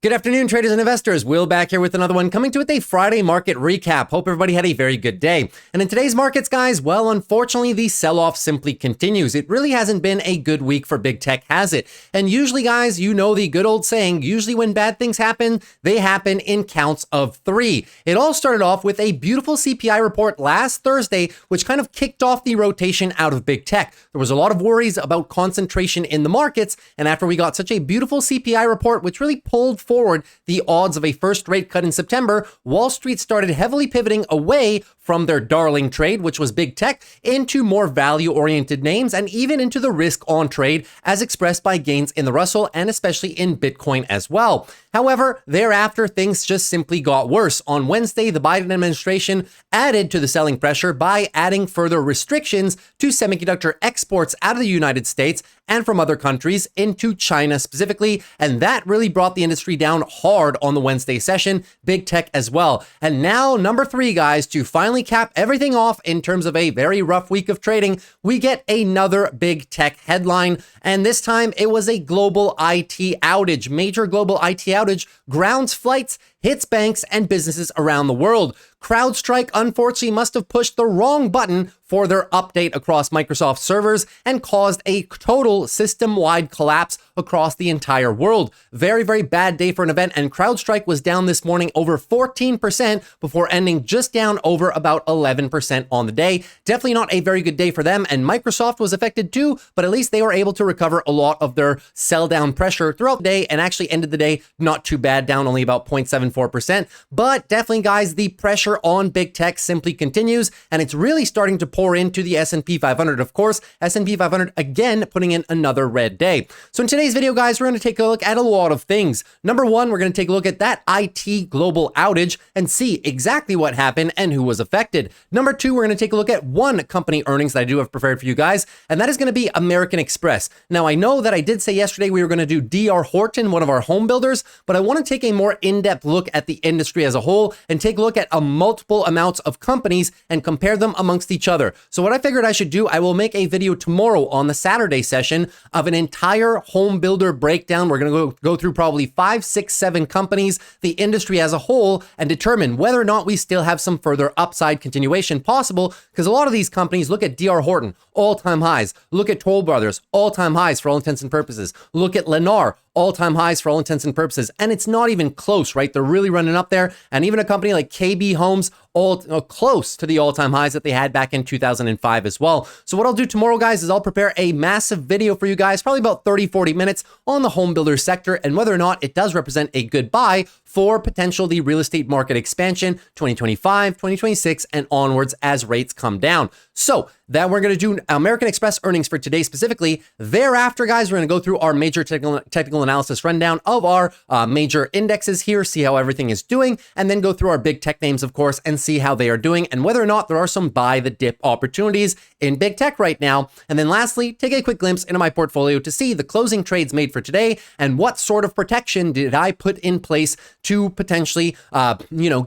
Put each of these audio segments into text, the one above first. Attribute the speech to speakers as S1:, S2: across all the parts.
S1: Good afternoon, traders and investors. Will back here with another one, coming to with a Friday market recap. Hope everybody had a very good day. And in today's markets, guys, well, unfortunately, the sell-off simply continues. It really hasn't been a good week for big tech, has it? And usually, guys, you know the good old saying, usually when bad things happen, they happen in counts of three. It all started off with a beautiful CPI report last Thursday, which kind of kicked off the rotation out of big tech. There was a lot of worries about concentration in the markets, and after we got such a beautiful CPI report, which really pulled forward the odds of a first rate cut in September, Wall Street started heavily pivoting away from their darling trade, which was big tech, into more value-oriented names and even into the risk on trade as expressed by gains in the Russell and especially in Bitcoin as well. However, thereafter, things just simply got worse. On Wednesday, the Biden administration added to the selling pressure by adding further restrictions to semiconductor exports out of the United States and from other countries into China specifically, and that really brought the industry down hard on the Wednesday session, big tech as well. And now, number three, guys, to finally cap everything off in terms of a very rough week of trading, we get another big tech headline, and this time it was a global IT outage. Major global IT outage grounds flights, hits banks and businesses around the world. Crowdstrike unfortunately must have pushed the wrong button for their update across Microsoft servers and caused a total system-wide collapse across the entire world. Very, very bad day for an event, and Crowdstrike was down this morning over 14% before ending just down over about 11% on the day. Definitely not a very good day for them, and Microsoft was affected too, but at least they were able to recover a lot of their sell-down pressure throughout the day and actually ended the day not too bad, down only about 0.74%. But definitely, guys, the pressure on big tech simply continues, and it's really starting to pour into the S&P 500. Of course, S&P 500 again putting in another red day. So in today's video, guys, we're going to take a look at a lot of things. Number one, we're going to take a look at that IT global outage and see exactly what happened and who was affected. Number two, we're going to take a look at one company earnings that I do have prepared for you guys, and that is going to be American Express. Now, I know that I did say yesterday we were going to do D.R. Horton, one of our home builders, but I want to take a more in-depth look at the industry as a whole and take a look at multiple amounts of companies and compare them amongst each other. So what I figured I should do, I will make a video tomorrow on the Saturday session of an entire home builder breakdown. We're going to go through probably 5, 6, 7 companies, the industry as a whole, and determine whether or not we still have some further upside continuation possible, because a lot of these companies, look at D.R. Horton, all-time highs. Look at Toll Brothers, all-time highs for all intents and purposes. Look at Lennar, all-time highs for all intents and purposes. And it's not even close, right? They're really running up there. And even a company like KB Homes, all close to the all-time highs that they had back in 2005 as well. So what I'll do tomorrow, guys, is I'll prepare a massive video for you guys, probably about 30, 40 minutes on the home builder sector and whether or not it does represent a good buy for potentially real estate market expansion 2025, 2026, and onwards as rates come down. So then we're going to do American Express earnings for today specifically. Thereafter, guys, we're going to go through our major technical analysis rundown of our major indexes here, see how everything is doing, and then go through our big tech names, of course, and see how they are doing and whether or not there are some buy the dip opportunities in big tech right now. And then lastly, take a quick glimpse into my portfolio to see the closing trades made for today and what sort of protection did I put in place to potentially,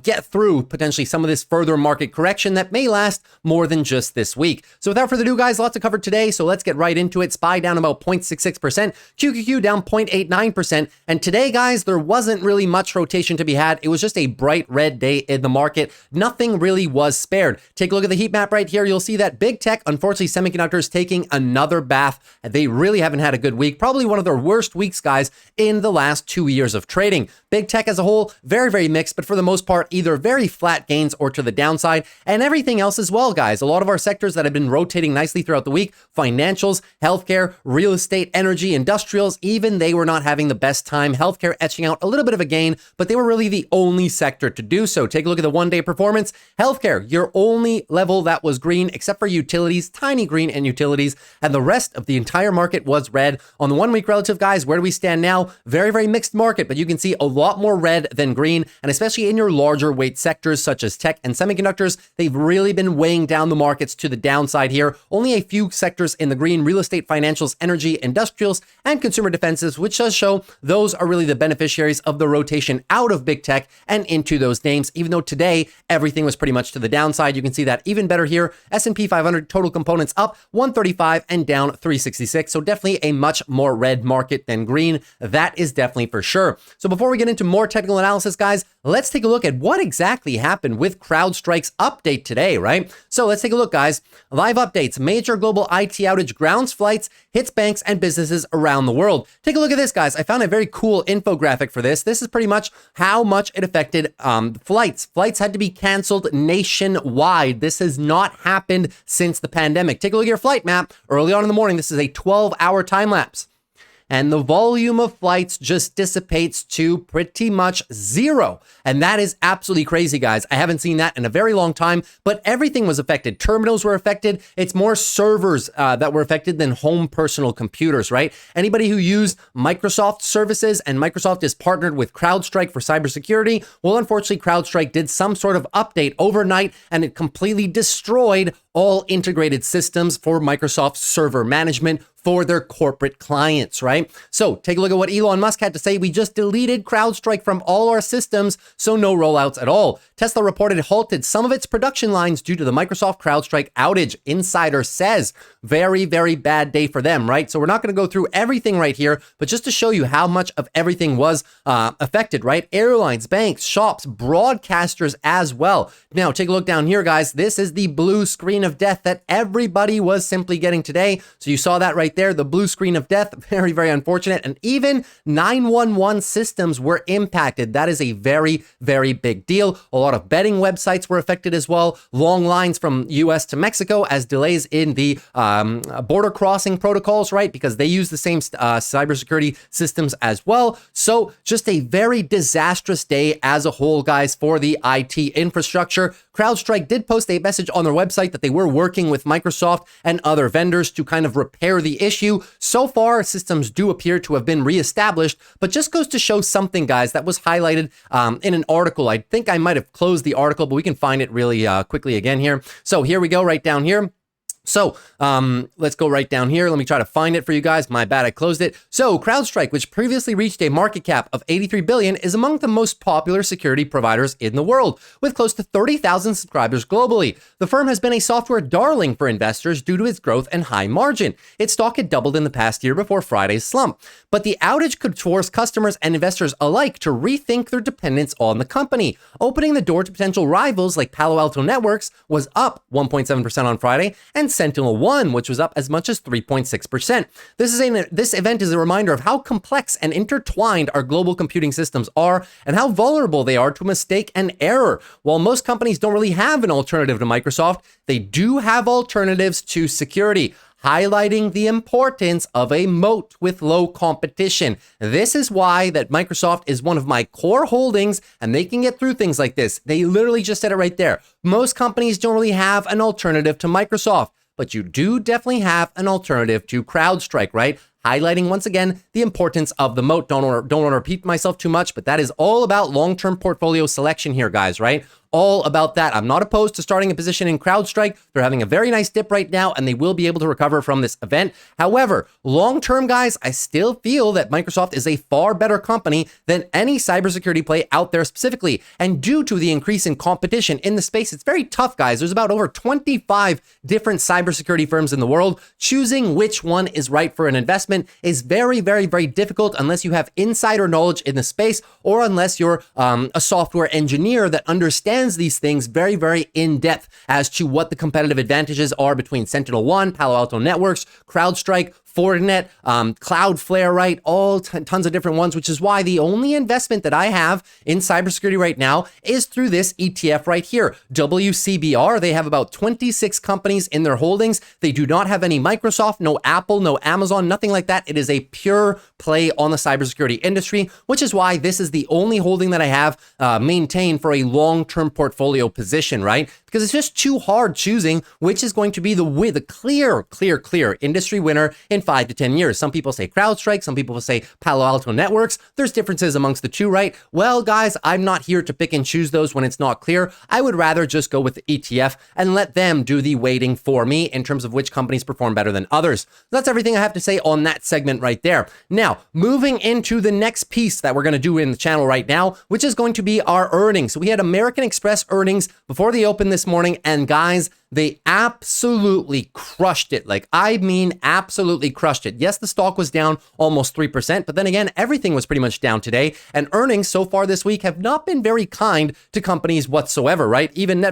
S1: get through potentially some of this further market correction that may last more than just this week. So without further ado, guys, lots to cover today. So let's get right into it. SPY down about 0.66%, QQQ down 0.89%. And today, guys, there wasn't really much rotation to be had. It was just a bright red day in the market. Nothing really was spared. Take a look at the heat map right here. You'll see that big tech, unfortunately, semiconductors taking another bath. They really haven't had a good week. Probably one of their worst weeks, guys, in the last 2 years of trading. Big tech as a whole, very, very mixed, but for the most part, either very flat gains or to the downside, and everything else as well, guys. A lot of our sectors that have been rotating nicely throughout the week, financials, healthcare, real estate, energy, industrials, even they were not having the best time. Healthcare etching out a little bit of a gain, but they were really the only sector to do so. Take a look at the one-day performance. Healthcare, your only level that was green, except for utilities, tiny green and utilities, and the rest of the entire market was red. On the 1 week relative, guys, where do we stand now? Very, very mixed market, but you can see a lot more red red than green, and especially in your larger weight sectors such as tech and semiconductors, they've really been weighing down the markets to the downside here. Only a few sectors in the green: real estate, financials, energy, industrials, and consumer defensives, which does show those are really the beneficiaries of the rotation out of big tech and into those names, even though today everything was pretty much to the downside. You can see that even better here. S&P 500 total components up 135 and down 366. So definitely a much more red market than green. That is definitely for sure. So before we get into more technical analysis, guys, let's take a look at what exactly happened with CrowdStrike's update today, right? So let's take a look, guys. Live updates: major global IT outage grounds flights, hits banks and businesses around the world. Take a look at this, guys. I found a very cool infographic for this. This is pretty much how much it affected flights. Flights had to be canceled nationwide. This has not happened since the pandemic. Take a look at your flight map. Early on in the morning, this is a 12-hour time lapse. And the volume of flights just dissipates to pretty much zero. And that is absolutely crazy, guys. I haven't seen that in a very long time, but everything was affected. Terminals were affected. It's more servers that were affected than home personal computers, right? Anybody who used Microsoft services, and Microsoft is partnered with CrowdStrike for cybersecurity, well, unfortunately, CrowdStrike did some sort of update overnight, and it completely destroyed all integrated systems for Microsoft server management for their corporate clients, right? So take a look at what Elon Musk had to say. We just deleted CrowdStrike from all our systems, so no rollouts at all. Tesla reported it halted some of its production lines due to the Microsoft CrowdStrike outage. Insider says very, very bad day for them, right? So we're not going to go through everything right here, but just to show you how much of everything was affected, right? Airlines, banks, shops, broadcasters as well. Now take a look down here, guys. This is the blue screen of death that everybody was simply getting today. So you saw that right there, the blue screen of death. Very, very unfortunate. And even 911 systems were impacted. That is a very, very big deal. A lot of betting websites were affected as well. Long lines from US to Mexico as delays in the border crossing protocols, right? Because they use the same cybersecurity systems as well. So just a very disastrous day as a whole, guys, for the IT infrastructure. CrowdStrike did post a message on their website that they were working with Microsoft and other vendors to kind of repair the issue. So far, systems do appear to have been reestablished, but just goes to show something, guys, that was highlighted in an article. I think I might have closed the article, but we can find it really quickly again here. So here we go, right down here. So let's go right down here. Let me try to find it for you guys. My bad, I closed it. So CrowdStrike, which previously reached a market cap of 83 billion, is among the most popular security providers in the world, with close to 30,000 subscribers globally. The firm has been a software darling for investors due to its growth and high margin. Its stock had doubled in the past year before Friday's slump. But the outage could force customers and investors alike to rethink their dependence on the company. Opening the door to potential rivals like Palo Alto Networks was up 1.7% on Friday, and SentinelOne, which was up as much as 3.6%. This event is a reminder of how complex and intertwined our global computing systems are and how vulnerable they are to mistake and error. While most companies don't really have an alternative to Microsoft, they do have alternatives to security, highlighting the importance of a moat with low competition. This is why that Microsoft is one of my core holdings, and they can get through things like this. They literally just said it right there. Most companies don't really have an alternative to Microsoft, but you do definitely have an alternative to CrowdStrike, right? Highlighting once again the importance of the moat. Don't want to repeat myself too much, but that is all about long-term portfolio selection here, guys, right? All about that. I'm not opposed to starting a position in CrowdStrike. They're having a very nice dip right now, and they will be able to recover from this event. However, long-term, guys, I still feel that Microsoft is a far better company than any cybersecurity play out there specifically. And due to the increase in competition in the space, it's very tough, guys. There's about over 25 different cybersecurity firms in the world. Choosing which one is right for an investment is very, very, very difficult unless you have insider knowledge in the space, or unless you're a software engineer that understands these things very, very in depth as to what the competitive advantages are between SentinelOne, Palo Alto Networks, CrowdStrike, Fortinet, Cloudflare, right? All tons of different ones, which is why the only investment that I have in cybersecurity right now is through this ETF right here, WCBR. They have about 26 companies in their holdings. They do not have any Microsoft, no Apple, no Amazon, nothing like that. It is a pure play on the cybersecurity industry, which is why this is the only holding that I have maintained for a long-term portfolio position, right? because it's just too hard choosing which is going to be the clear industry winner in 5 to 10 years. Some people say CrowdStrike, some people say Palo Alto Networks. There's differences amongst the two, right? Well, guys, I'm not here to pick and choose those when it's not clear. I would rather just go with the ETF and let them do the weighting for me in terms of which companies perform better than others. That's everything I have to say on that segment right there. Now, moving into the next piece that we're going to do in the channel right now, which is going to be our earnings. So we had American Express earnings before the open this morning, and guys, they absolutely crushed it. Like, I mean, absolutely crushed it. Yes, the stock was down almost 3%, but then again, everything was pretty much down today. And earnings so far this week have not been very kind to companies whatsoever, right? Even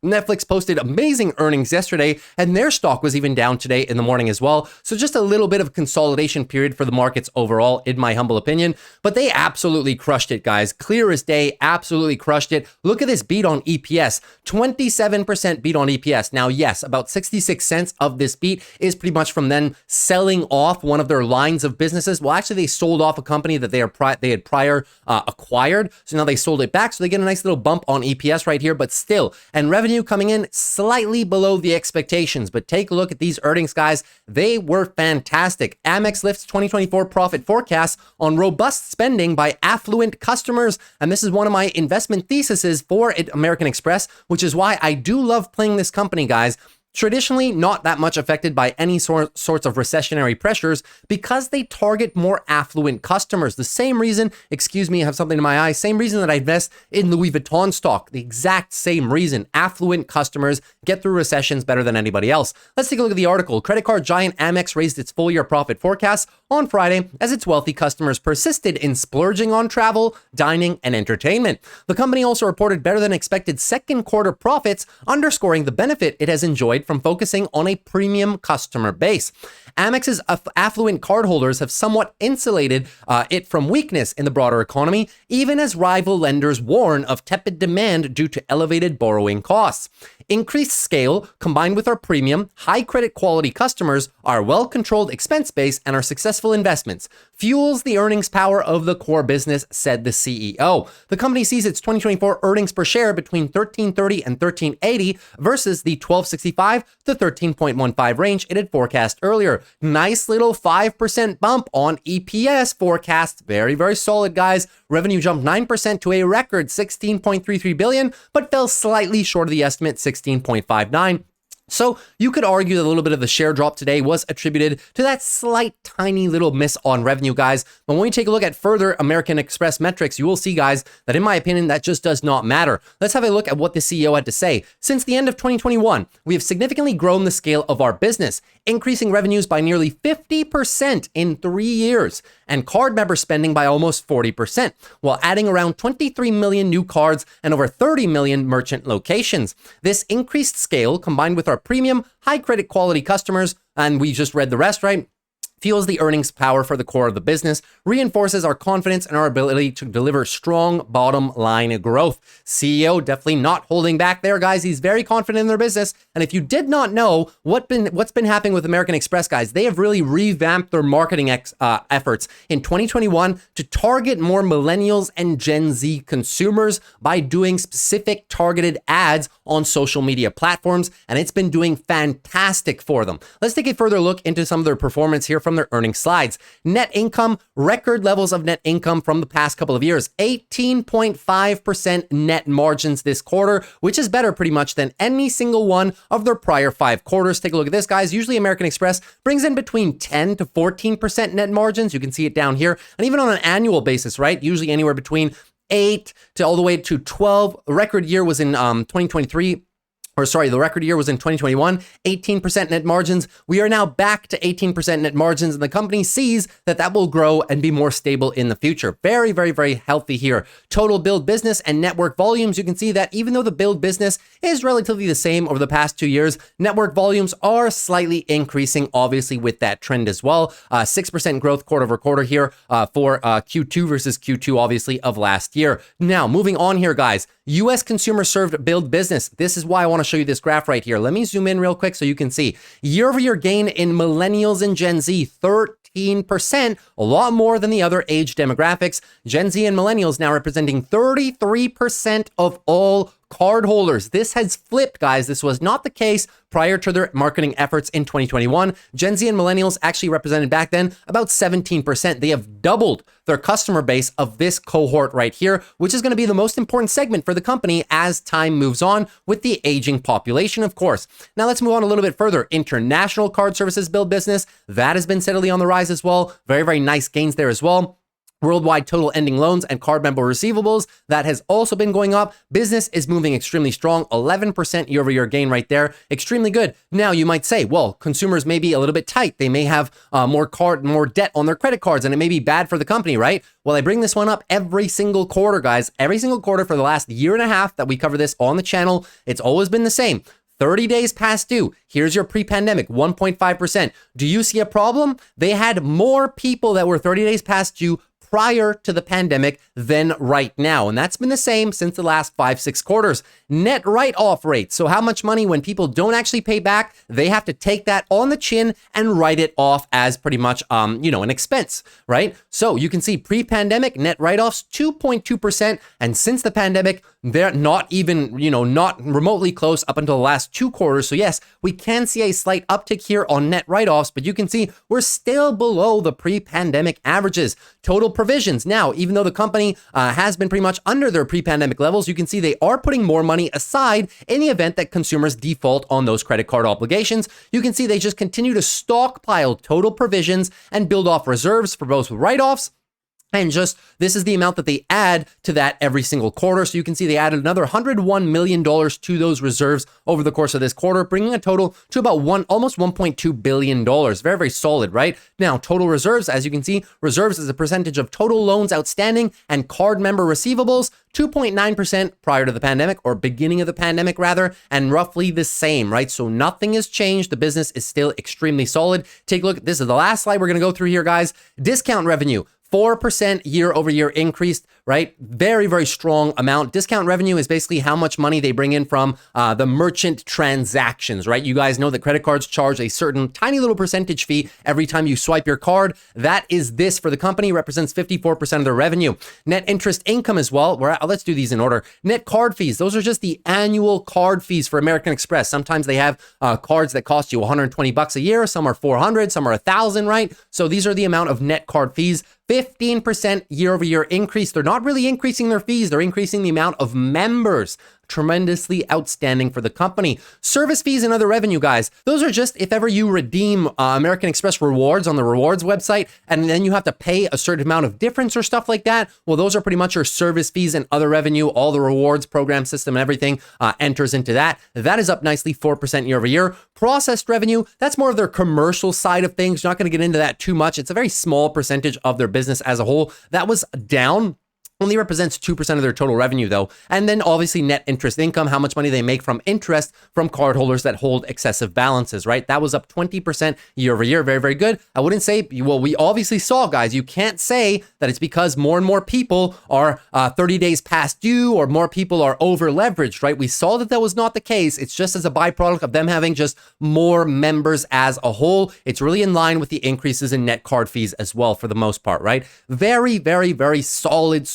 S1: Netflix posted amazing earnings yesterday, and their stock was even down today in the morning as well. So just a little bit of consolidation period for the markets overall, in my humble opinion. But they absolutely crushed it, guys. Clear as day, absolutely crushed it. Look at this beat on EPS, 27% beat on EPS. Now, yes, about 66 cents of this beat is pretty much from them selling off one of their lines of businesses. Well, actually, they sold off a company that they had prior acquired. So now they sold it back. So they get a nice little bump on EPS right here, but still, and revenue coming in slightly below the expectations. But take a look at these earnings, guys. They were fantastic. Amex lifts 2024 profit forecasts on robust spending by affluent customers. And this is one of my investment theses for American Express, which is why I do love playing this company, guys. Traditionally, not that much affected by any sorts of recessionary pressures because they target more affluent customers. The same reason, excuse me, I have something in my eye, same reason that I invest in Louis Vuitton stock. The exact same reason. Affluent customers get through recessions better than anybody else. Let's take a look at the article. Credit card giant Amex raised its full-year profit forecast on Friday as its wealthy customers persisted in splurging on travel, dining, and entertainment. The company also reported better than expected second quarter profits, underscoring the benefit it has enjoyed from focusing on a premium customer base. Amex's affluent cardholders have somewhat insulated it from weakness in the broader economy, even as rival lenders warn of tepid demand due to elevated borrowing costs. Increased scale, combined with our premium, high credit quality customers, our well-controlled expense base, and our successful investments, fuels the earnings power of the core business, said the CEO. The company sees its 2024 earnings per share between $13.30 and $13.80 versus the $12.65 to $13.15 range it had forecast earlier. Nice little 5% bump on EPS forecast. Very, very solid, guys. Revenue jumped 9% to a record $16.33 billion, but fell slightly short of the estimate, $16.59. So you could argue that a little bit of the share drop today was attributed to that slight, tiny little miss on revenue, guys. But when we take a look at further American Express metrics, you will see, guys, that in my opinion, that just does not matter. Let's have a look at what the CEO had to say. Since the end of 2021, we have significantly grown the scale of our business, increasing revenues by nearly 50% in 3 years, and card member spending by almost 40%, while adding around 23 million new cards and over 30 million merchant locations. This increased scale, combined with our premium, high credit quality customers, and we just read the rest, right? Fuels the earnings power for the core of the business, reinforces our confidence in our ability to deliver strong bottom line growth. CEO definitely not holding back there, guys. He's very confident in their business. And if you did not know what's been happening with American Express, guys, they have really revamped their marketing efforts in 2021 to target more millennials and Gen Z consumers by doing specific targeted ads on social media platforms. And it's been doing fantastic for them. Let's take a further look into some of their performance here from their earnings slides. Net income, record levels of net income from the past couple of years, 18.5% net margins this quarter, which is better pretty much than any single one of their prior 5 quarters. Take a look at this, guys. Usually American Express brings in between 10 to 14% net margins. You can see it down here. And even on an annual basis, right? Usually anywhere between 8 to all the way to 12. The record year was in 2023. The record year was in 2021, 18% net margins. We are now back to 18% net margins, and the company sees that that will grow and be more stable in the future. Very, very, very healthy here. Total billed business and network volumes, you can see that even though the billed business is relatively the same over the past 2 years, network volumes are slightly increasing, obviously, with that trend as well. 6% growth quarter over quarter here for Q2 versus Q2, obviously, of last year. Now, moving on here, guys. U.S. consumer served billed business. This is why I want to show you this graph right here. Let me zoom in real quick so you can see. Year-over-year gain in millennials and Gen Z, 13%, a lot more than the other age demographics. Gen Z and millennials now representing 33% of all cardholders. This has flipped, guys. This was not the case prior to their marketing efforts in 2021. Gen Z and millennials actually represented back then about 17%. They have doubled their customer base of this cohort right here, which is going to be the most important segment for the company as time moves on with the aging population, of course. Now let's move on a little bit further. International card services build business, that has been steadily on the rise as well. Very, very nice gains there as well. Worldwide total ending loans and card member receivables, that has also been going up. Business is moving extremely strong, 11% year-over-year gain right there. Extremely good. Now you might say, well, consumers may be a little bit tight. They may have more debt on their credit cards, and it may be bad for the company, right? Well, I bring this one up every single quarter, guys. Every single quarter for the last year and a half that we cover this on the channel, it's always been the same. 30 days past due. Here's your pre-pandemic, 1.5%. Do you see a problem? They had more people that were 30 days past due prior to the pandemic than right now. And that's been the same since the last 5-6 quarters. Net write-off rate. So how much money when people don't actually pay back, they have to take that on the chin and write it off as pretty much, an expense, right? So you can see pre-pandemic net write-offs, 2.2%. And since the pandemic, they're not even, not remotely close up until the last 2 quarters. So yes, we can see a slight uptick here on net write-offs, but you can see we're still below the pre-pandemic averages. Total provisions. Now, even though the company has been pretty much under their pre-pandemic levels, you can see they are putting more money aside in the event that consumers default on those credit card obligations. You can see they just continue to stockpile total provisions and build off reserves for both write-offs. And just, this is the amount that they add to that every single quarter. So you can see they added another $101 million to those reserves over the course of this quarter, bringing a total to about almost $1.2 billion. Very, very solid, right? Now, total reserves, as you can see, reserves as a percentage of total loans outstanding and card member receivables, 2.9% prior to the pandemic, or beginning of the pandemic rather, and roughly the same, right? So nothing has changed. The business is still extremely solid. Take a look. This is the last slide we're going to go through here, guys. Discount revenue. 4% year-over-year increase, right? Very, very strong amount. Discount revenue is basically how much money they bring in from the merchant transactions, right? You guys know that credit cards charge a certain tiny little percentage fee every time you swipe your card. That is this for the company, represents 54% of their revenue. Net interest income as well. Let's do these in order. Net card fees. Those are just the annual card fees for American Express. Sometimes they have cards that cost you $120 a year. Some are $400, some are $1,000, right? So these are the amount of net card fees. 15% year-over-year increase. They're not really increasing their fees. They're increasing the amount of members. Tremendously outstanding for the company. Service fees and other revenue, guys. Those are just if ever you redeem American Express rewards on the rewards website, and then you have to pay a certain amount of difference or stuff like that. Well, those are pretty much your service fees and other revenue. All the rewards program system and everything enters into that. That is up nicely, 4% year over year. Processed revenue, that's more of their commercial side of things. Not going to get into that too much. It's a very small percentage of their business as a whole. That was down. Only represents 2% of their total revenue though. And then obviously net interest income, how much money they make from interest from cardholders that hold excessive balances, right? That was up 20% year over year. Very, very good. I wouldn't say, well, we obviously saw, guys, you can't say that it's because more and more people are 30 days past due or more people are over leveraged, right? We saw that was not the case. It's just as a byproduct of them having just more members as a whole. It's really in line with the increases in net card fees as well for the most part, right? Very, very, very solid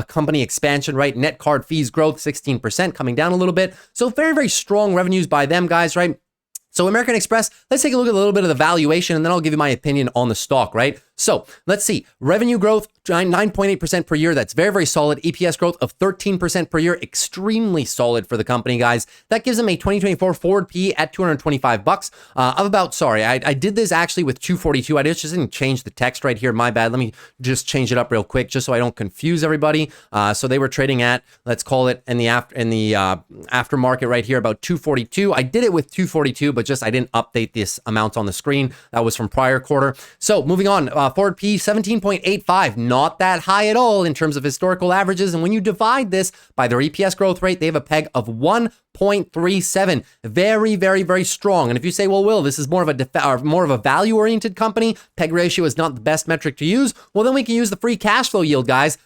S1: company expansion, right? Net card fees growth, 16%, coming down a little bit. So very, very strong revenues by them, guys, right? So American Express, let's take a look at a little bit of the valuation and then I'll give you my opinion on the stock, right? So let's see, revenue growth, 9.8% per year. That's very, very solid. EPS growth of 13% per year. Extremely solid for the company, guys. That gives them a 2024 forward PE at $225 of about, sorry, I did this actually with 242. I just didn't change the text right here. My bad. Let me just change it up real quick just so I don't confuse everybody. So they were trading at, let's call it in the aftermarket right here, about 242. I did it with 242, but just I didn't update this amount on the screen. That was from prior quarter. So moving on, forward PE 17.85, not that high at all in terms of historical averages. And when you divide this by their EPS growth rate, they have a peg of 1.37. Very, very, very strong. And if you say, well, Will, this is more of a value-oriented company, peg ratio is not the best metric to use. Well, then we can use the free cash flow yield, guys.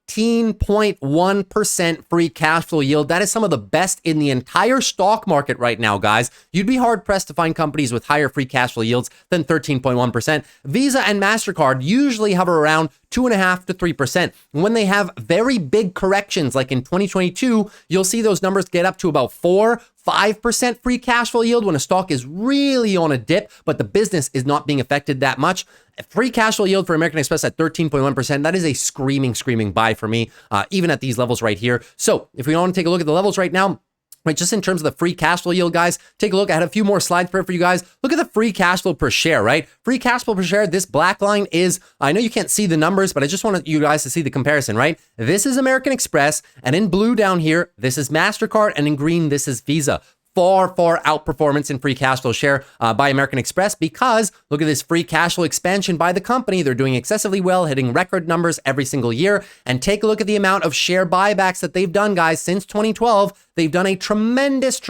S1: 13.1% free cash flow yield. That is some of the best in the entire stock market right now, guys. You'd be hard pressed to find companies with higher free cash flow yields than 13.1%. Visa and MasterCard usually hover around 2.5% to 3%. When they have very big corrections, like in 2022, you'll see those numbers get up to about 5% free cash flow yield when a stock is really on a dip, but the business is not being affected that much. Free cash flow yield for American Express at 13.1%. That is a screaming buy for me, even at these levels right here. So if we want to take a look at the levels right now, right, just in terms of the free cash flow yield, guys, take a look. I had a few more slides prepared for you guys. Look at the free cash flow per share, right? Free cash flow per share, this black line is, I know you can't see the numbers, but I just wanted you guys to see the comparison, right? This is American Express, and in blue down here, this is MasterCard, and in green, this is Visa. Far outperformance in free cash flow share by American Express, because look at this free cash flow expansion by the company. They're doing excessively well, hitting record numbers every single year. And take a look at the amount of share buybacks that they've done, guys, since 2012. They've done a tremendous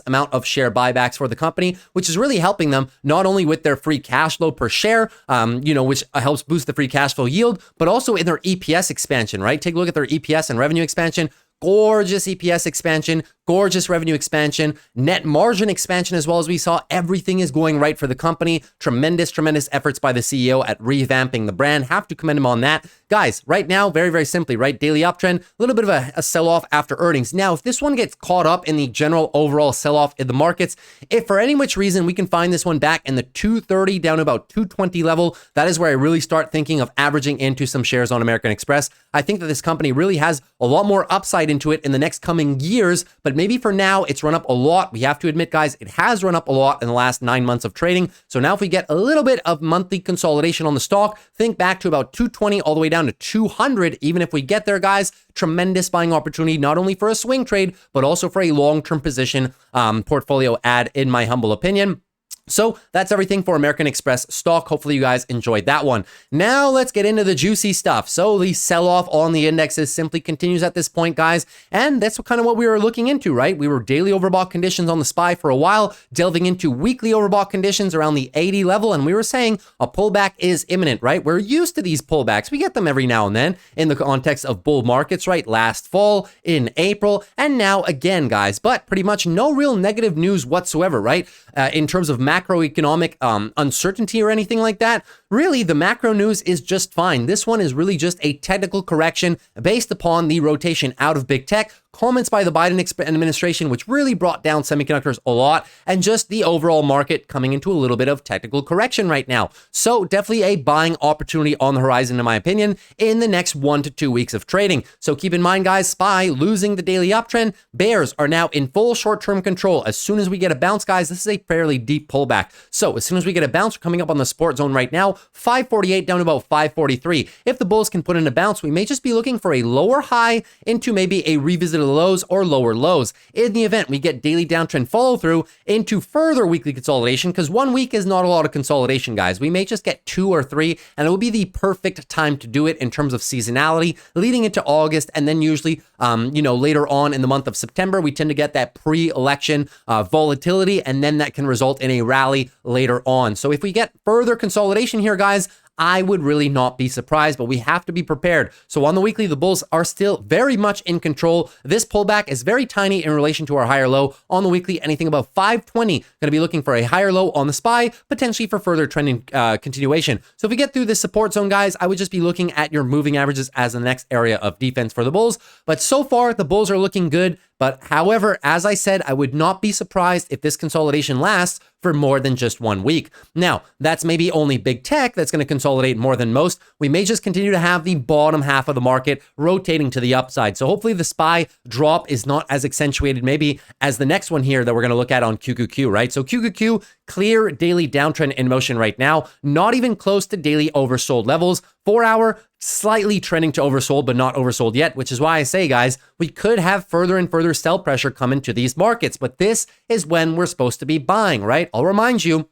S1: amount of share buybacks for the company, which is really helping them not only with their free cash flow per share, which helps boost the free cash flow yield, but also in their EPS expansion, right? Take a look at their EPS and revenue expansion. Gorgeous EPS expansion, gorgeous revenue expansion, net margin expansion as well. As we saw, everything is going right for the company. Tremendous efforts by the CEO at revamping the brand. Have to commend him on that. Guys, right now, very simply, right? Daily uptrend, a little bit of a sell-off after earnings. Now, if this one gets caught up in the general overall sell-off in the markets, if for any which reason we can find this one back in the 230 down to about 220 level, that is where I really start thinking of averaging into some shares on American Express. I think that this company really has a lot more upside into it in the next coming years, but maybe for now it's run up a lot. We have to admit, guys, it has run up a lot in the last 9 months of trading. So now if we get a little bit of monthly consolidation on the stock, think back to about 220 all the way down to 200. Even if we get there, guys, tremendous buying opportunity, not only for a swing trade, but also for a long-term position portfolio add, in my humble opinion. So that's everything for American Express stock. Hopefully you guys enjoyed that one. Now let's get into the juicy stuff. So the sell-off on the indexes simply continues at this point, guys. And that's what we were looking into, right? We were daily overbought conditions on the SPY for a while, delving into weekly overbought conditions around the 80 level. And we were saying a pullback is imminent, right? We're used to these pullbacks. We get them every now and then in the context of bull markets, right? Last fall, in April, and now again, guys. But pretty much no real negative news whatsoever, right? In terms of macroeconomic uncertainty or anything like that. Really, the macro news is just fine. This one is really just a technical correction based upon the rotation out of big tech, comments by the Biden administration, which really brought down semiconductors a lot, and just the overall market coming into a little bit of technical correction right now. So definitely a buying opportunity on the horizon, in my opinion, in the next 1 to 2 weeks of trading. So keep in mind, guys, SPY losing the daily uptrend. Bears are now in full short-term control. As soon as we get a bounce, guys, this is a fairly deep pullback. So as soon as we get a bounce, we're coming up on the support zone right now, 548 down to about 543. If the bulls can put in a bounce, we may just be looking for a lower high into maybe a revisited lows or lower lows. In the event we get daily downtrend follow through into further weekly consolidation, because 1 week is not a lot of consolidation, guys. We may just get 2 or 3, and it will be the perfect time to do it in terms of seasonality leading into August. And then usually, later on in the month of September, we tend to get that pre-election volatility, and then that can result in a rally later on. So if we get further consolidation here, guys, I would really not be surprised, but we have to be prepared. So on the weekly, the bulls are still very much in control. This pullback is very tiny in relation to our higher low. On the weekly, anything above 520, going to be looking for a higher low on the SPY, potentially for further trending continuation. So if we get through this support zone, guys, I would just be looking at your moving averages as the next area of defense for the bulls. But so far, the bulls are looking good. But however, as I said, I would not be surprised if this consolidation lasts for more than just 1 week. Now, that's maybe only big tech that's going to consolidate more than most. We may just continue to have the bottom half of the market rotating to the upside. So hopefully the SPY drop is not as accentuated maybe as the next one here that we're going to look at on QQQ, right? So QQQ, clear daily downtrend in motion right now, not even close to daily oversold levels. 4 hour, slightly trending to oversold, but not oversold yet, which is why I say, guys, we could have further and further sell pressure come into these markets, but this is when we're supposed to be buying, right? I'll remind you,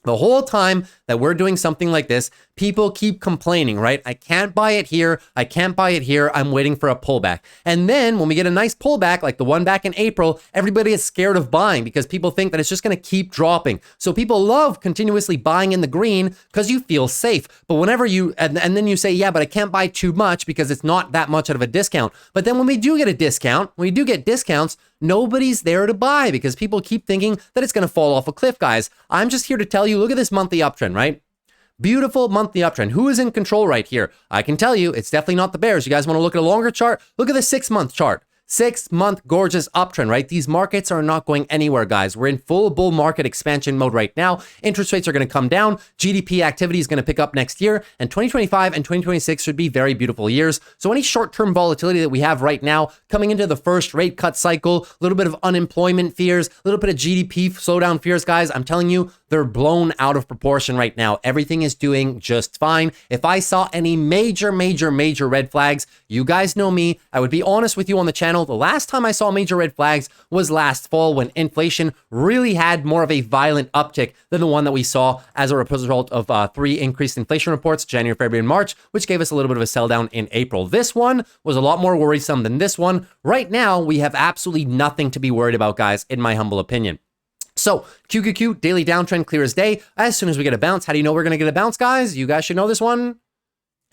S1: The whole time that we're doing something like this, people keep complaining, right? I can't buy it here. I can't buy it here. I'm waiting for a pullback. And then when we get a nice pullback, like the one back in April, everybody is scared of buying because people think that it's just going to keep dropping. So people love continuously buying in the green because you feel safe. But whenever you, and then you say, yeah, but I can't buy too much because it's not that much out of a discount. But then when we do get a discount, when we do get discounts, nobody's there to buy because people keep thinking that it's going to fall off a cliff, guys. I'm just here to tell you, look at this monthly uptrend, right? Beautiful monthly uptrend. Who is in control right here? I can tell you, it's definitely not the bears. You guys want to look at a longer chart? Look at the 6-month chart. 6-month gorgeous uptrend, right? These markets are not going anywhere, guys. We're in full bull market expansion mode right now. Interest rates are going to come down. GDP activity is going to pick up next year. And 2025 and 2026 should be very beautiful years. So any short-term volatility that we have right now coming into the first rate cut cycle, a little bit of unemployment fears, a little bit of GDP slowdown fears, guys, I'm telling you, they're blown out of proportion right now. Everything is doing just fine. If I saw any major red flags, you guys know me, I would be honest with you on the channel. The last time I saw major red flags was last fall when inflation really had more of a violent uptick than the one that we saw as a result of 3 increased inflation reports, January, February, and March, which gave us a little bit of a sell down in April. This one was a lot more worrisome than this one. Right now, we have absolutely nothing to be worried about, guys, in my humble opinion. So QQQ, daily downtrend, clear as day. As soon as we get a bounce, how do you know we're going to get a bounce, guys? You guys should know this one.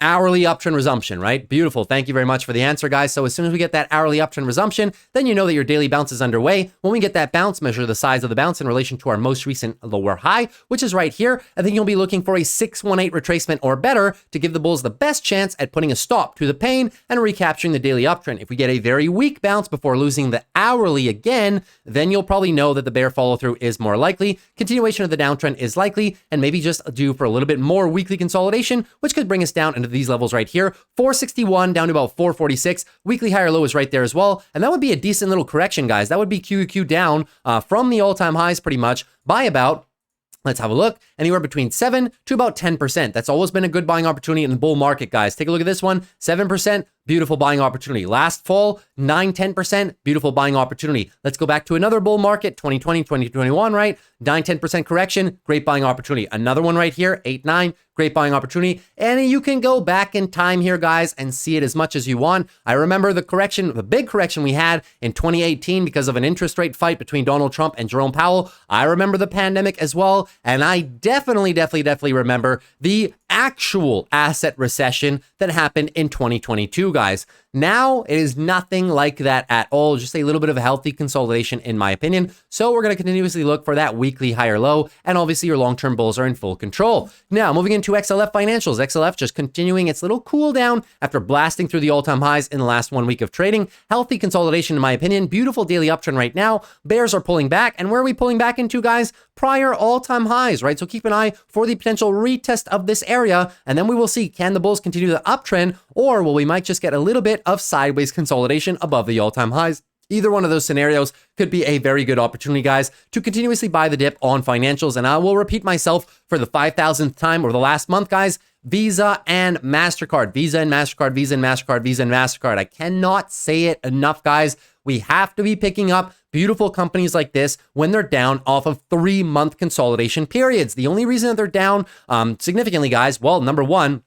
S1: Hourly uptrend resumption, right? Beautiful. Thank you very much for the answer, guys. So as soon as we get that hourly uptrend resumption, then you know that your daily bounce is underway. When we get that bounce, measure the size of the bounce in relation to our most recent lower high, which is right here. I think you'll be looking for a 618 retracement or better to give the bulls the best chance at putting a stop to the pain and recapturing the daily uptrend. If we get a very weak bounce before losing the hourly again, then you'll probably know that the bear follow through is more likely. Continuation of the downtrend is likely, and maybe just due for a little bit more weekly consolidation, which could bring us down into these levels right here, 461 down to about 446. Weekly higher low is right there as well. And that would be a decent little correction, guys. That would be QQQ down from the all-time highs pretty much by about, let's have a look, anywhere between 7 to about 10%. That's always been a good buying opportunity in the bull market, guys. Take a look at this one, 7%. Beautiful buying opportunity. Last fall, 9-10%, beautiful buying opportunity. Let's go back to another bull market, 2020, 2021, right? 9-10% correction, great buying opportunity. Another one right here, 8-9, great buying opportunity. And you can go back in time here, guys, and see it as much as you want. I remember the correction, the big correction we had in 2018 because of an interest rate fight between Donald Trump and Jerome Powell. I remember the pandemic as well. And I definitely remember the actual asset recession that happened in 2022, guys. Now, it is nothing like that at all. Just a little bit of a healthy consolidation, in my opinion. So we're going to continuously look for that weekly higher low. And obviously, your long-term bulls are in full control. Now, moving into XLF financials. XLF just continuing its little cool down after blasting through the all-time highs in the last 1 week of trading. Healthy consolidation, in my opinion. Beautiful daily uptrend right now. Bears are pulling back. And where are we pulling back into, guys? Prior all-time highs, right? So keep an eye for the potential retest of this area. And then we will see, can the bulls continue the uptrend, or will we might just get a little bit of sideways consolidation above the all-time highs? Either one of those scenarios could be a very good opportunity, guys, to continuously buy the dip on financials. And I will repeat myself for the 5,000th time over the last month, guys. Visa and MasterCard, Visa and MasterCard, Visa and MasterCard, Visa and MasterCard. I cannot say it enough, guys. We have to be picking up beautiful companies like this when they're down off of 3-month consolidation periods. The only reason that they're down significantly, guys, well, number one,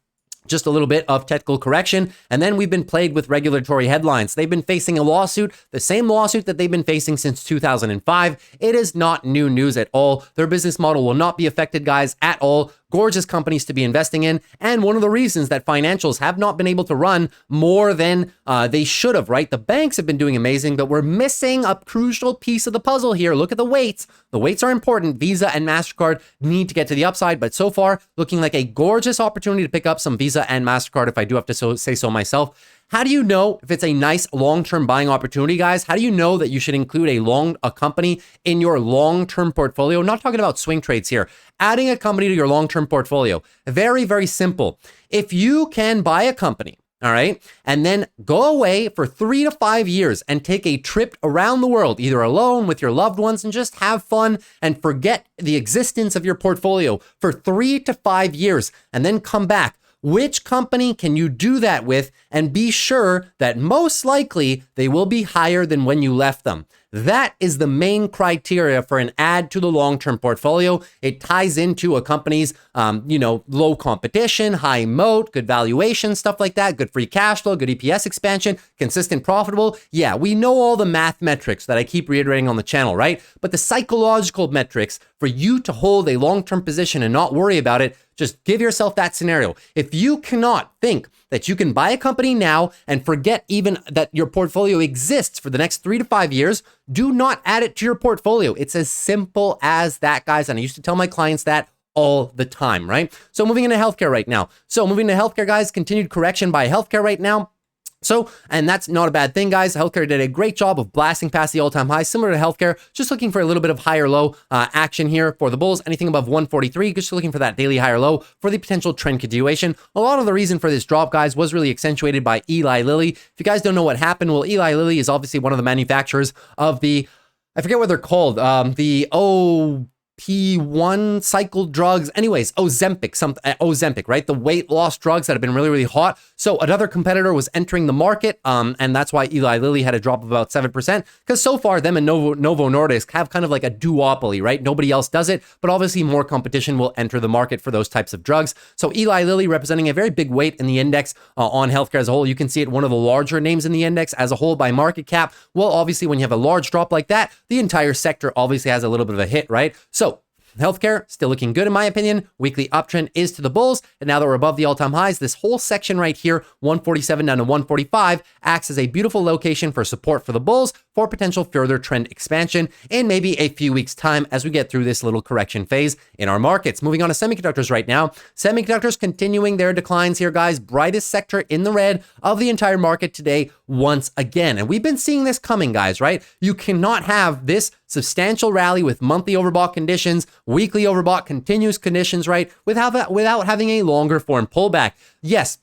S1: just a little bit of technical correction. And then we've been plagued with regulatory headlines. They've been facing a lawsuit, the same lawsuit that they've been facing since 2005. It is not new news at all. Their business model will not be affected, guys, at all. Gorgeous companies to be investing in. And one of the reasons that financials have not been able to run more than they should have, right? The banks have been doing amazing, but we're missing a crucial piece of the puzzle here. Look at the weights. The weights are important. Visa and MasterCard need to get to the upside, but so far looking like a gorgeous opportunity to pick up some Visa and MasterCard, if I do have to say so myself. How do you know if it's a nice long-term buying opportunity, guys? How do you know that you should include a company in your long-term portfolio? I'm not talking about swing trades here. Adding a company to your long-term portfolio. Very, very simple. If you can buy a company, all right, and then go away for 3 to 5 years and take a trip around the world, either alone with your loved ones, and just have fun and forget the existence of your portfolio for 3 to 5 years, and then come back. Which company can you do that with and be sure that most likely they will be higher than when you left them? That is the main criteria for an add to the long-term portfolio. It ties into a company's, low competition, high moat, good valuation, stuff like that, good free cash flow, good EPS expansion, consistent profitable. Yeah, we know all the math metrics that I keep reiterating on the channel, right? But the psychological metrics for you to hold a long-term position and not worry about it, just give yourself that scenario. If you cannot think that you can buy a company now and forget even that your portfolio exists for the next 3 to 5 years, do not add it to your portfolio. It's as simple as that, guys. And I used to tell my clients that all the time, right? So moving into healthcare right now. Guys, continued correction by healthcare right now. And that's not a bad thing, guys. Healthcare did a great job of blasting past the all-time high, similar to healthcare, just looking for a little bit of higher low action here for the bulls. Anything above 143, just looking for that daily higher low for the potential trend continuation. A lot of the reason for this drop, guys, was really accentuated by Eli Lilly. If you guys don't know what happened, well, Eli Lilly is obviously one of the manufacturers of the, I forget what they're called, the P1 cycle drugs. Anyways, Ozempic, right? The weight loss drugs that have been really, really hot. So another competitor was entering the market, and that's why Eli Lilly had a drop of about 7%, because so far them and Novo Nordisk have kind of like a duopoly, right? Nobody else does it, but obviously more competition will enter the market for those types of drugs. So Eli Lilly representing a very big weight in the index on healthcare as a whole. You can see it one of the larger names in the index as a whole by market cap. Well, obviously when you have a large drop like that, the entire sector obviously has a little bit of a hit, right? So healthcare still looking good in my opinion. Weekly uptrend is to the bulls, and now that we're above the all-time highs, this whole section right here, 147 down to 145, acts as a beautiful location for support for the bulls for potential further trend expansion in maybe a few weeks' time as we get through this little correction phase in our markets. Moving on to semiconductors right now. Semiconductors continuing their declines here, guys. Brightest sector in the red of the entire market today once again. And we've been seeing this coming, guys, right? You cannot have this substantial rally with monthly overbought conditions, weekly overbought continuous conditions, right? Without having a longer form pullback. Yes.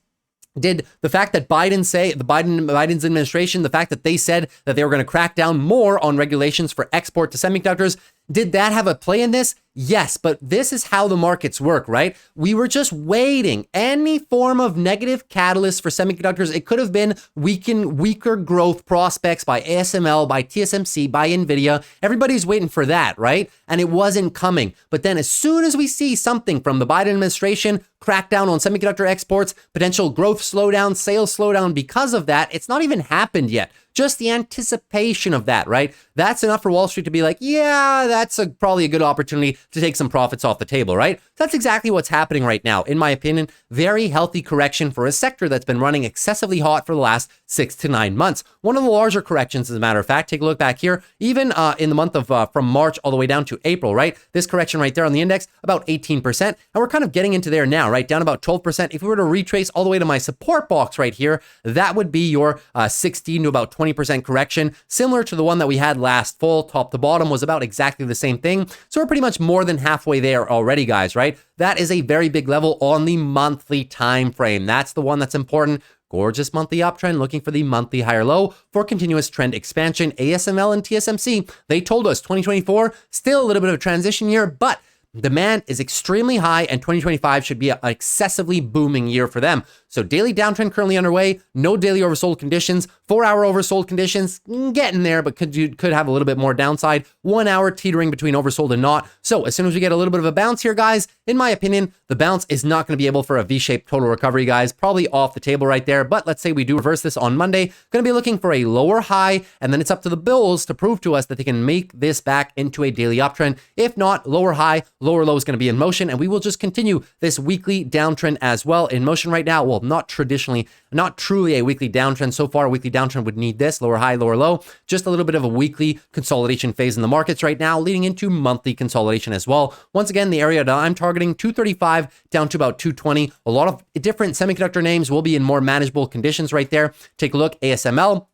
S1: Did the fact that Biden's administration, the fact that they said that they were going to crack down more on regulations for export to semiconductors, did that have a play in this? Yes, but this is how the markets work, right? We were just waiting. Any form of negative catalyst for semiconductors, it could have been weaker growth prospects by ASML, by TSMC, by NVIDIA. Everybody's waiting for that, right? And it wasn't coming. But then as soon as we see something from the Biden administration, crackdown on semiconductor exports, potential growth slowdown, sales slowdown because of that, it's not even happened yet. Just the anticipation of that, right? That's enough for Wall Street to be like, yeah, that's probably a good opportunity to take some profits off the table, right? That's exactly what's happening right now. In my opinion, very healthy correction for a sector that's been running excessively hot for the last 6 to 9 months. One of the larger corrections, as a matter of fact, take a look back here, even in the month of from March all the way down to April, right? This correction right there on the index, about 18%. And we're kind of getting into there now, right? Down about 12%. If we were to retrace all the way to my support box right here, that would be your 16 to about 20% correction, similar to the one that we had last fall. Top to bottom was about exactly the same thing. So we're pretty much more than halfway there already, guys, right? That is a very big level on the monthly time frame. That's the one that's important. Gorgeous monthly uptrend, looking for the monthly higher low for continuous trend expansion. ASML and TSMC, they told us 2024, still a little bit of a transition year, but demand is extremely high and 2025 should be an excessively booming year for them. So daily downtrend currently underway, no daily oversold conditions, 4-hour oversold conditions, getting there, but could have a little bit more downside, 1 hour teetering between oversold and not. So as soon as we get a little bit of a bounce here, guys, in my opinion, the bounce is not going to be able for a V-shaped total recovery, guys, probably off the table right there. But let's say we do reverse this on Monday, going to be looking for a lower high, and then it's up to the bulls to prove to us that they can make this back into a daily uptrend. If not, lower high, lower low is going to be in motion, and we will just continue this weekly downtrend as well in motion right now. Well, not truly a weekly downtrend so far. A weekly downtrend would need this lower high, lower low, just a little bit of a weekly consolidation phase in the markets right now, leading into monthly consolidation as well. Once again, the area that I'm targeting, 235 down to about 220. A lot of different semiconductor names will be in more manageable conditions right there. Take a look, ASML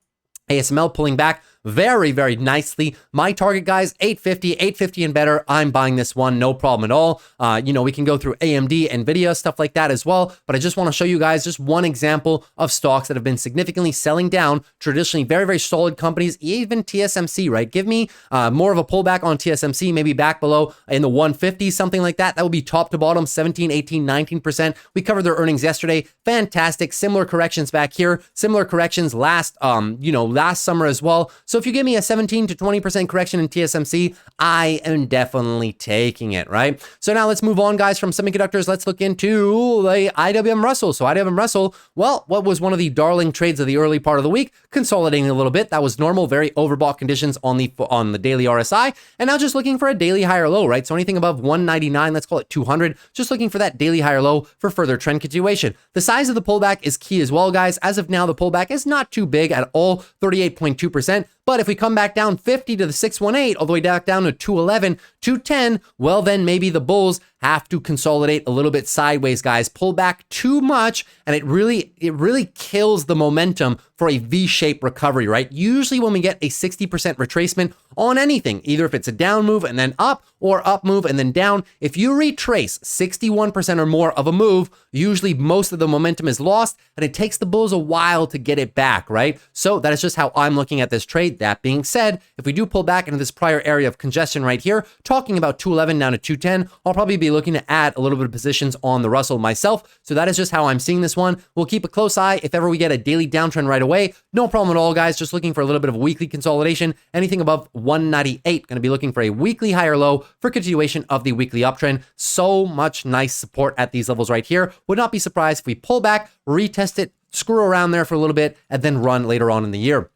S1: pulling back very, very nicely. My target, guys, 850 and better. I'm buying this one, no problem at all. We can go through AMD, NVIDIA, stuff like that as well. But I just want to show you guys just one example of stocks that have been significantly selling down. Traditionally, very, very solid companies, even TSMC, right? Give me more of a pullback on TSMC, maybe back below in the 150s, something like that. That would be top to bottom, 17, 18, 19%. We covered their earnings yesterday. Fantastic. Similar corrections back here. Similar corrections last summer as well. So if you give me a 17 to 20% correction in TSMC, I am definitely taking it, right? So now let's move on, guys, from semiconductors. Let's look into the IWM Russell. So IWM Russell, well, what was one of the darling trades of the early part of the week? Consolidating a little bit. That was normal, very overbought conditions on the daily RSI. And now just looking for a daily higher low, right? So anything above 199, let's call it 200, just looking for that daily higher low for further trend continuation. The size of the pullback is key as well, guys. As of now, the pullback is not too big at all, 38.2%. But if we come back down 50 to the 618, all the way back down to 211, 210, well, then maybe the bulls have to consolidate a little bit sideways, guys. Pull back too much, and it really kills the momentum for a V-shaped recovery, right? Usually when we get a 60% retracement on anything, either if it's a down move and then up or up move and then down, if you retrace 61% or more of a move, usually most of the momentum is lost, and it takes the bulls a while to get it back, right? So that is just how I'm looking at this trade. That being said, if we do pull back into this prior area of congestion right here, talking about 211 down to 210, I'll probably be looking to add a little bit of positions on the Russell myself. So that is just how I'm seeing this one. We'll keep a close eye. If ever we get a daily downtrend right away, no problem at all, guys. Just looking for a little bit of weekly consolidation. Anything above 198, going to be looking for a weekly higher low for continuation of the weekly uptrend. So much nice support at these levels right here. Would not be surprised if we pull back, retest it, screw around there for a little bit, and then run later on in the year,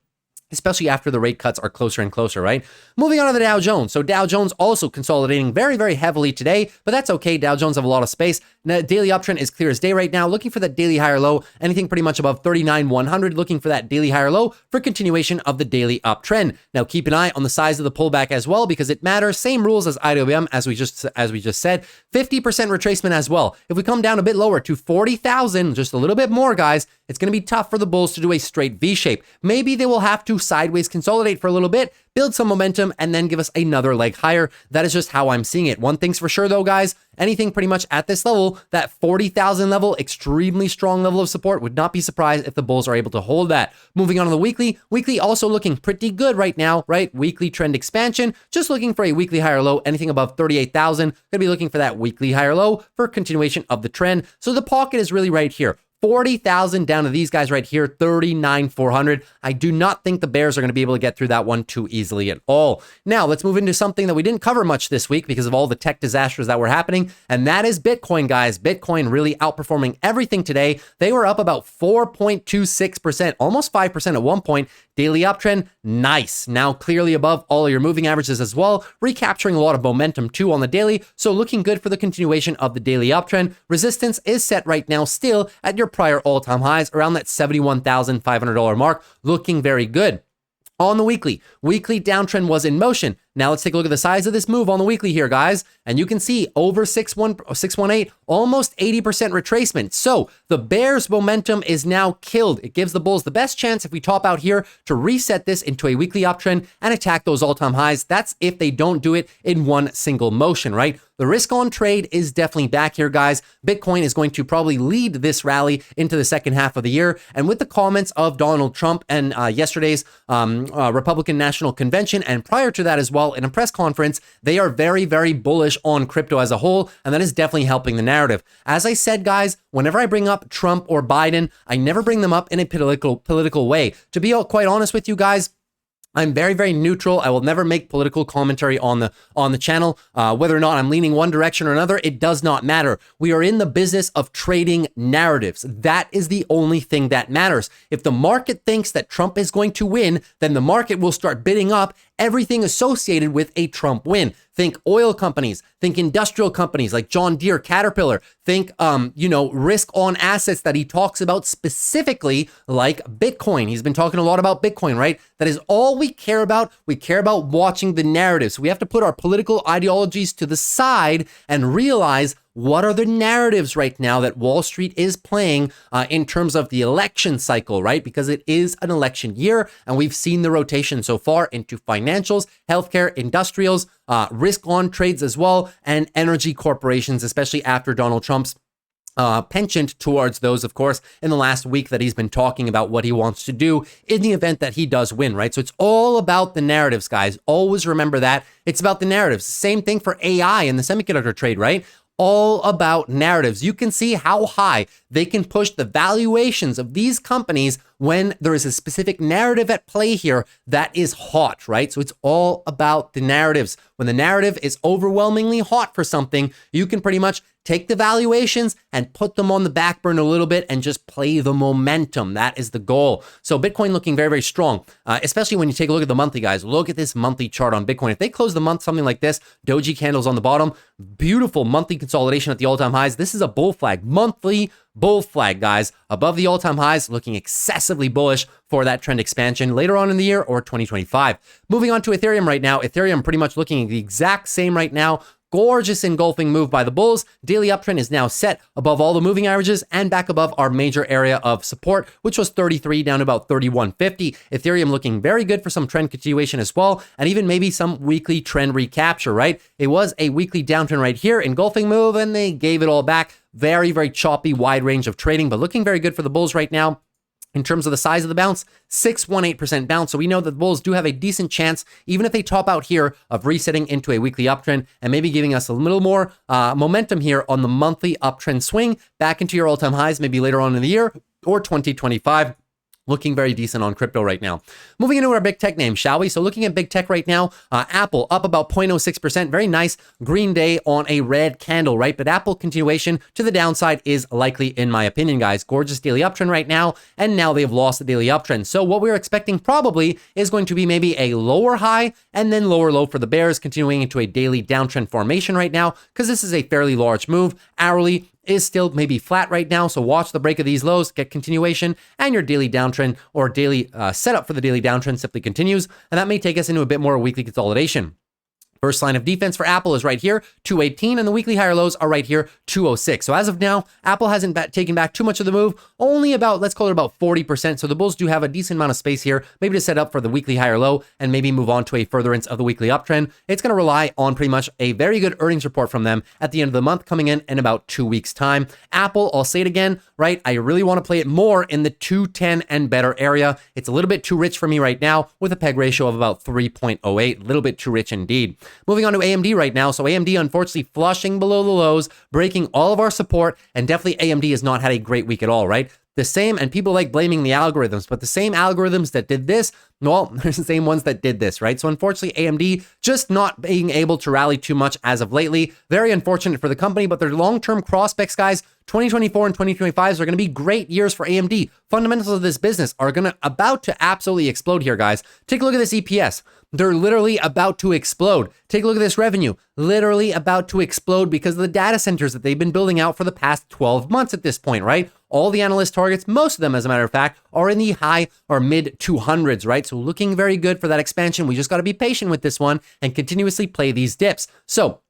S1: especially after the rate cuts are closer and closer, right? Moving on to the Dow Jones. So Dow Jones also consolidating very, very heavily today, but that's okay. Dow Jones have a lot of space. Now, daily uptrend is clear as day right now, looking for that daily higher low, anything pretty much above 39,100, looking for that daily higher low for continuation of the daily uptrend. Now, keep an eye on the size of the pullback as well, because it matters. Same rules as IWM, as we just said, 50% retracement as well. If we come down a bit lower to 40,000, just a little bit more, guys, it's going to be tough for the bulls to do a straight V shape. Maybe they will have to sideways consolidate for a little bit, build some momentum, and then give us another leg higher. That is just how I'm seeing it. One thing's for sure though, guys, anything pretty much at this level, that 40,000 level, extremely strong level of support, would not be surprised if the bulls are able to hold that. Moving on to the weekly also looking pretty good right now, right? Weekly trend expansion, just looking for a weekly higher low, anything above 38,000, gonna be looking for that weekly higher low for continuation of the trend. So the pocket is really right here. 40,000 down to these guys right here, 39,400. I do not think the bears are going to be able to get through that one too easily at all. Now, let's move into something that we didn't cover much this week because of all the tech disasters that were happening, and that is Bitcoin, guys. Bitcoin really outperforming everything today. They were up about 4.26%, almost 5% at one point. Daily uptrend, nice. Now clearly above all of your moving averages as well, recapturing a lot of momentum too on the daily, so looking good for the continuation of the daily uptrend. Resistance is set right now still at your prior all-time highs around that $71,500 mark, looking very good. On the weekly downtrend was in motion. Now let's take a look at the size of this move on the weekly here, guys. And you can see over 618, almost 80% retracement. So the bears momentum is now killed. It gives the bulls the best chance, if we top out here, to reset this into a weekly uptrend and attack those all-time highs. That's if they don't do it in one single motion, right? The risk on trade is definitely back here, guys. Bitcoin is going to probably lead this rally into the second half of the year. And with the comments of Donald Trump and yesterday's Republican National Convention, and prior to that as well in a press conference, they are very, very bullish on crypto as a whole. And that is definitely helping the narrative. As I said, guys, whenever I bring up Trump or Biden, I never bring them up in a political way. To be quite honest with you guys, I'm very, very neutral. I will never make political commentary on the channel. Whether or not I'm leaning one direction or another, it does not matter. We are in the business of trading narratives. That is the only thing that matters. If the market thinks that Trump is going to win, then the market will start bidding up everything associated with a Trump win. Think oil companies, think industrial companies like John Deere, Caterpillar, think, risk on assets that he talks about specifically like Bitcoin. He's been talking a lot about Bitcoin, right? That is all we care about. We care about watching the narratives. We have to put our political ideologies to the side and realize what are the narratives right now that Wall Street is playing in terms of the election cycle, right? Because it is an election year, and we've seen the rotation so far into financials, healthcare, industrials, risk-on trades as well, and energy corporations, especially after Donald Trump's penchant towards those, of course, in the last week that he's been talking about what he wants to do in the event that he does win, right? So it's all about the narratives, guys. Always remember that. It's about the narratives. Same thing for AI in the semiconductor trade, right? All about narratives. You can see how high they can push the valuations of these companies when there is a specific narrative at play here that is hot, right? So it's all about the narratives. When the narrative is overwhelmingly hot for something, you can pretty much take the valuations and put them on the back burner a little bit and just play the momentum. That is the goal. So Bitcoin looking very, very strong, especially when you take a look at the monthly, guys. Look at this monthly chart on Bitcoin. If they close the month something like this, doji candles on the bottom, beautiful monthly consolidation at the all-time highs. This is a bull flag, monthly bull flag, guys, above the all-time highs, looking excessively bullish for that trend expansion later on in the year or 2025. Moving on to Ethereum right now. Ethereum pretty much looking the exact same right now. Gorgeous engulfing move by the bulls. Daily uptrend is now set above all the moving averages and back above our major area of support, which was 33 down to about 31.50. Ethereum looking very good for some trend continuation as well, and even maybe some weekly trend recapture, right? It was a weekly downtrend right here, engulfing move, and they gave it all back. Very, very choppy, wide range of trading, but looking very good for the bulls right now. In terms of the size of the bounce, 618% bounce. So we know that the bulls do have a decent chance, even if they top out here, of resetting into a weekly uptrend and maybe giving us a little more momentum here on the monthly uptrend swing back into your all-time highs, maybe later on in the year or 2025. Looking very decent on crypto right now. Moving into our big tech names, shall we? So looking at big tech right now, Apple up about 0.06%. Very nice green day on a red candle, right? But Apple continuation to the downside is likely, in my opinion, guys. Gorgeous daily uptrend right now, and now they've lost the daily uptrend. So what we're expecting probably is going to be maybe a lower high and then lower low for the bears, continuing into a daily downtrend formation right now, because this is a fairly large move. Hourly is still maybe flat right now, so watch the break of these lows, get continuation, and your daily downtrend or daily setup for the daily downtrend simply continues, and that may take us into a bit more weekly consolidation. First line of defense for Apple is right here, 218, and the weekly higher lows are right here, 206. So as of now, Apple hasn't taken back too much of the move, only about, let's call it about 40%. So the bulls do have a decent amount of space here, maybe to set up for the weekly higher low and maybe move on to a furtherance of the weekly uptrend. It's going to rely on pretty much a very good earnings report from them at the end of the month, coming in about 2 weeks' time. Apple, I'll say it again, right? I really want to play it more in the 210 and better area. It's a little bit too rich for me right now with a PEG ratio of about 3.08, a little bit too rich indeed. Moving on to AMD right now. So AMD unfortunately flushing below the lows, breaking all of our support, and definitely AMD has not had a great week at all, right? The same, and people like blaming the algorithms, but the same algorithms that did this, well, there's the same ones that did this, right? So unfortunately, AMD just not being able to rally too much as of lately. Very unfortunate for the company, but their long-term prospects, guys, 2024 and 2025 are going to be great years for AMD. Fundamentals of this business are about to absolutely explode here, guys. Take a look at this EPS. They're literally about to explode. Take a look at this revenue, literally about to explode because of the data centers that they've been building out for the past 12 months at this point, right? All the analyst targets, most of them, as a matter of fact, are in the high or mid 200s, right? So looking very good for that expansion. We just got to be patient with this one and continuously play these dips. So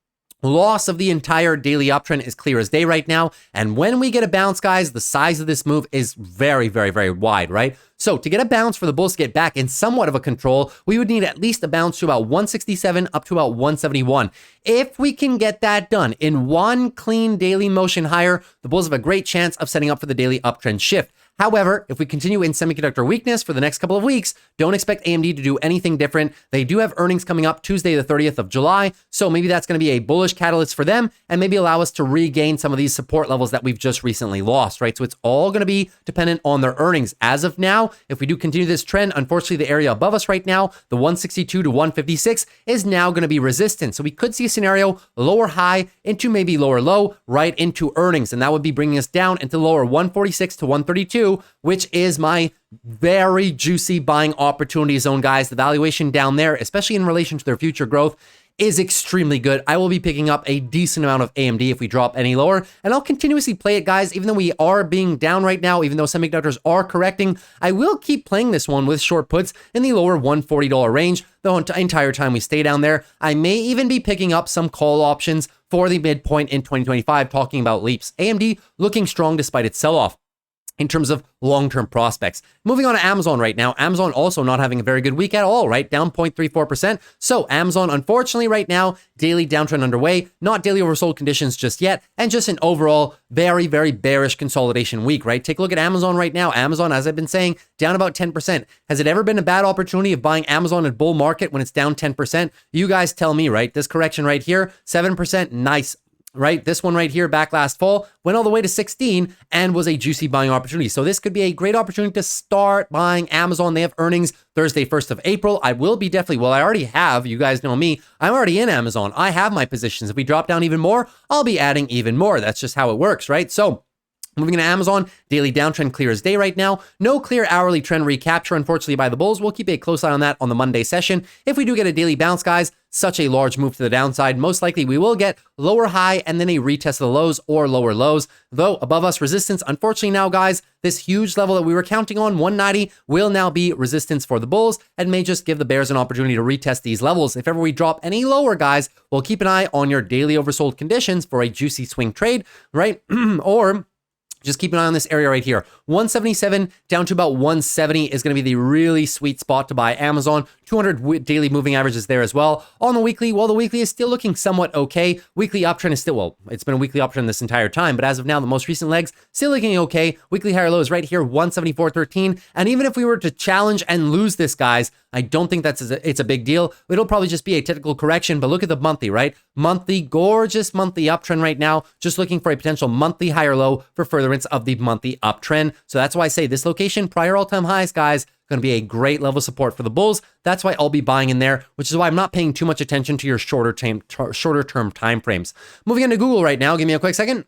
S1: loss of the entire daily uptrend is clear as day right now. And when we get a bounce, guys, the size of this move is very, very, very wide, right? So to get a bounce for the bulls to get back in somewhat of a control, we would need at least a bounce to about 167 up to about 171. If we can get that done in one clean daily motion higher, the bulls have a great chance of setting up for the daily uptrend shift. However, if we continue in semiconductor weakness for the next couple of weeks, don't expect AMD to do anything different. They do have earnings coming up Tuesday, the 30th of July. So maybe that's going to be a bullish catalyst for them and maybe allow us to regain some of these support levels that we've just recently lost, right? So it's all going to be dependent on their earnings. As of now, if we do continue this trend, unfortunately, the area above us right now, the 162 to 156 is now going to be resistant. So we could see a scenario lower high into maybe lower low, right into earnings. And that would be bringing us down into lower 146 to 132, which is my very juicy buying opportunity zone, guys. The valuation down there, especially in relation to their future growth, is extremely good. I will be picking up a decent amount of AMD if we drop any lower, and I'll continuously play it, guys. Even though we are being down right now, even though semiconductors are correcting, I will keep playing this one with short puts in the lower $140 range the entire time we stay down there. I may even be picking up some call options for the midpoint in 2025, talking about leaps. AMD looking strong despite its sell-off in terms of long-term prospects. Moving on to Amazon right now. Amazon also not having a very good week at all, right? Down 0.34%. So Amazon, unfortunately, right now, daily downtrend underway, not daily oversold conditions just yet, and just an overall very, very bearish consolidation week, right? Take a look at Amazon right now. Amazon, as I've been saying, down about 10%. Has it ever been a bad opportunity of buying Amazon at bull market when it's down 10%? You guys tell me, right? This correction right here, 7%, nice. Right? This one right here back last fall went all the way to 16 and was a juicy buying opportunity. So this could be a great opportunity to start buying Amazon. They have earnings Thursday, 1st of April. I will be definitely, well, I already have, you guys know me, I'm already in Amazon. I have my positions. If we drop down even more, I'll be adding even more. That's just how it works, right? So moving into Amazon, daily downtrend clear as day right now. No clear hourly trend recapture, unfortunately, by the bulls. We'll keep a close eye on that on the Monday session. If we do get a daily bounce, guys, such a large move to the downside, most likely we will get lower high and then a retest of the lows or lower lows. Though above us resistance, unfortunately now, guys, this huge level that we were counting on, 190, will now be resistance for the bulls and may just give the bears an opportunity to retest these levels. If ever we drop any lower, guys, we'll keep an eye on your daily oversold conditions for a juicy swing trade, right? Or just keep an eye on this area right here. 177 down to about 170 is going to be the really sweet spot to buy Amazon. 200 daily moving averages there as well. On the weekly, well, the weekly is still looking somewhat okay. Weekly uptrend is still, well, it's been a weekly uptrend this entire time, but as of now, the most recent legs still looking okay. Weekly higher lows right here, 174.13. And even if we were to challenge and lose this, guys, I don't think it's a big deal. It'll probably just be a technical correction, but look at the monthly, right? Monthly, gorgeous monthly uptrend right now. Just looking for a potential monthly higher low for furtherance of the monthly uptrend. So that's why I say this location, prior all-time highs, guys, going to be a great level of support for the bulls. That's why I'll be buying in there, which is why I'm not paying too much attention to your shorter term time frames. Moving into Google right now, give me a quick second.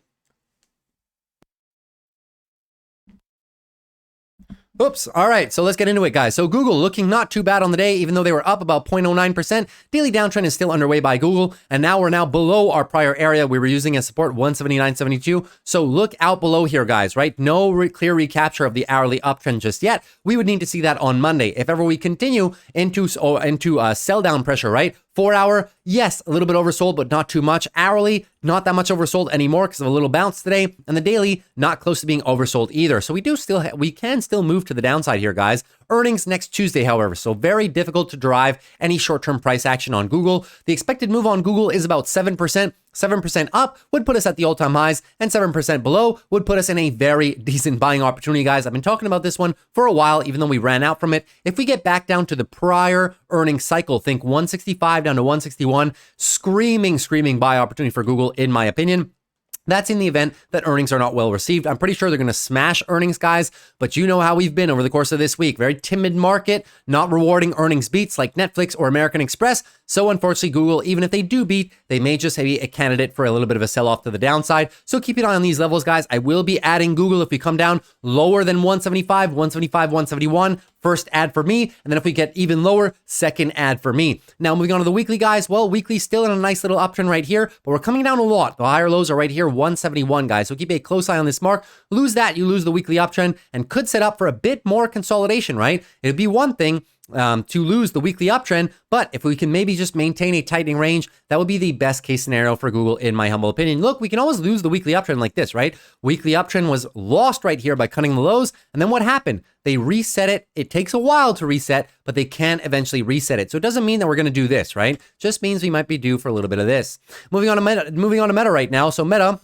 S1: Oops. All right. So let's get into it, guys. So Google looking not too bad on the day, even though they were up about 0.09%. Daily downtrend is still underway by Google. And now we're below our prior area. We were using as support 179.72. So look out below here, guys, right? No clear recapture of the hourly uptrend just yet. We would need to see that on Monday. If ever we continue into sell down pressure, right? 4 hour, yes, a little bit oversold, but not too much. Hourly, not that much oversold anymore because of a little bounce today. And the daily, not close to being oversold either. So we can still move to the downside here, guys. Earnings next Tuesday, however, so very difficult to derive any short-term price action on Google. The expected move on Google is about 7%. 7% up would put us at the all-time highs, and 7% below would put us in a very decent buying opportunity, guys. I've been talking about this one for a while, even though we ran out from it. If we get back down to the prior earnings cycle, think 165 down to 161, screaming buy opportunity for Google, in my opinion. That's in the event that earnings are not well received. I'm pretty sure they're going to smash earnings, guys, but you know how we've been over the course of this week. Very timid market, not rewarding earnings beats like Netflix or American Express. So unfortunately, Google, even if they do beat, they may just be a candidate for a little bit of a sell-off to the downside. So keep an eye on these levels, guys. I will be adding Google if we come down lower than 175, 171. First ad for me, and then if we get even lower, second ad for me. Now moving on to the weekly, guys. Well, weekly still in a nice little uptrend right here, but we're coming down a lot. The higher lows are right here, 171, guys. So keep a close eye on this mark. Lose that, you lose the weekly uptrend, and could set up for a bit more consolidation, right? It'd be one thing to lose the weekly uptrend, but if we can maybe just maintain a tightening range, that would be the best case scenario for Google, in my humble opinion. Look, we can always lose the weekly uptrend like this, right? Weekly uptrend was lost right here by cutting the lows, and then what happened? They reset it. It takes a while to reset, but they can eventually reset it. So it doesn't mean that we're going to do this, right? Just means we might be due for a little bit of this. Moving on to Meta right now. So Meta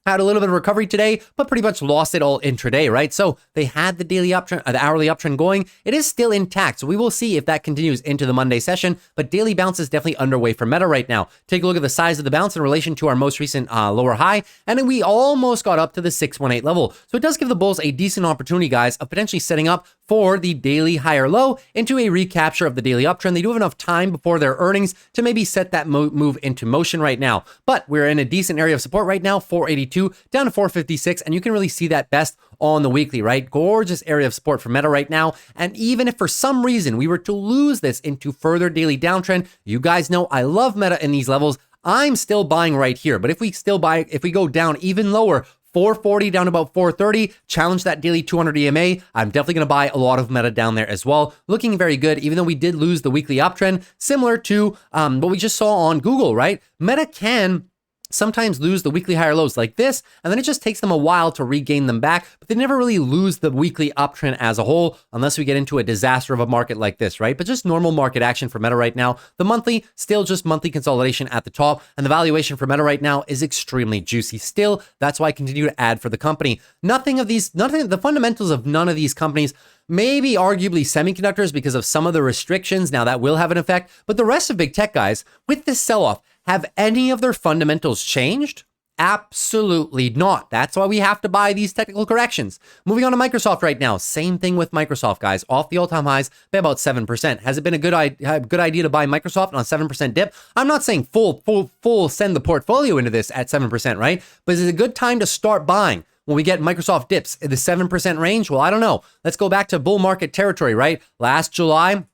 S1: had a little bit of recovery today, but pretty much lost it all intraday, right? So they had the daily uptrend, the hourly uptrend going. It is still intact. So we will see if that continues into the Monday session, but daily bounce is definitely underway for Meta right now. Take a look at the size of the bounce in relation to our most recent lower high. And then we almost got up to the 618 level. So it does give the bulls a decent opportunity, guys, of potentially setting up for the daily higher low into a recapture of the daily uptrend. They do have enough time before their earnings to maybe set that move into motion right now. But we're in a decent area of support right now, 482 down to 456, and you can really see that best on the weekly, right? Gorgeous area of support for Meta right now. And even if for some reason we were to lose this into further daily downtrend, you guys know I love Meta in these levels. I'm still buying right here. But if we go down even lower, 440 down to about 430, challenge that daily 200 EMA. I'm definitely going to buy a lot of Meta down there as well. Looking very good, even though we did lose the weekly uptrend, similar to what we just saw on Google, right? Meta can sometimes lose the weekly higher lows like this, and then it just takes them a while to regain them back, but they never really lose the weekly uptrend as a whole, unless we get into a disaster of a market like this, right? But just normal market action for Meta right now. The monthly, still just monthly consolidation at the top, and the valuation for Meta right now is extremely juicy still. That's why I continue to add for the company. The fundamentals of none of these companies, maybe arguably semiconductors because of some of the restrictions, now that will have an effect, but the rest of big tech, guys, with this sell-off, have any of their fundamentals changed? Absolutely not. That's why we have to buy these technical corrections. Moving on to Microsoft right now. Same thing with Microsoft, guys. Off the all-time highs by about 7%. Has it been a good idea to buy Microsoft on a 7% dip? I'm not saying full send the portfolio into this at 7%, right? But is it a good time to start buying when we get Microsoft dips in the 7% range? Well, I don't know. Let's go back to bull market territory, right? Last July,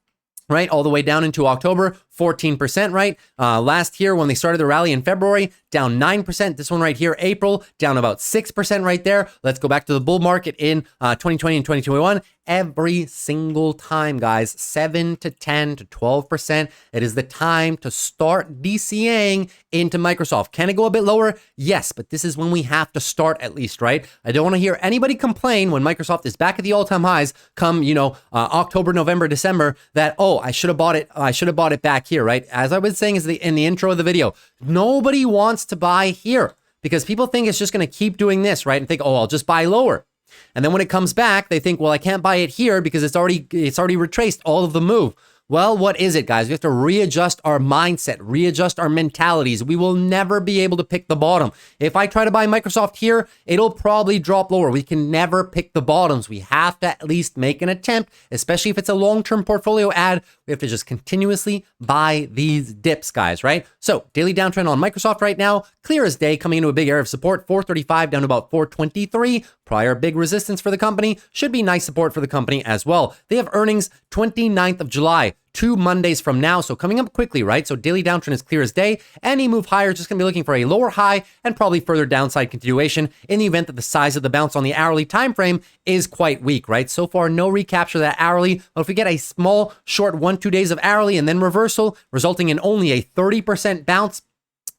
S1: right, all the way down into October, 14%, right? Last year, when they started the rally in February, down 9%. This one right here, April, down about 6% right there. Let's go back to the bull market in 2020 and 2021. Every single time, guys, 7 to 10 to 12%. It is the time to start DCAing into Microsoft. Can it go a bit lower? Yes, but this is when we have to start at least, right? I don't want to hear anybody complain when Microsoft is back at the all-time highs come, October, November, December, that, oh, I should have bought it back here, right? As I was saying in the intro of the video, nobody wants to buy here because people think it's just going to keep doing this, right? And think, oh, I'll just buy lower. And then when it comes back, they think, well, I can't buy it here because it's already retraced all of the move. Well, what is it, guys? We have to readjust our mindset, readjust our mentalities. We will never be able to pick the bottom. If I try to buy Microsoft here, it'll probably drop lower. We can never pick the bottoms. We have to at least make an attempt, especially if it's a long-term portfolio ad. We have to just continuously buy these dips, guys, right? So daily downtrend on Microsoft right now, clear as day, coming into a big area of support, 435 down to about 423. Prior big resistance for the company, should be nice support for the company as well. They have earnings 29th of July. 2 Mondays from now, so coming up quickly, right? So daily downtrend is clear as day. Any move higher is just going to be looking for a lower high and probably further downside continuation in the event that the size of the bounce on the hourly time frame is quite weak, right? So far, no recapture of that hourly. But if we get a small, short 1-2 days of hourly and then reversal, resulting in only a 30% bounce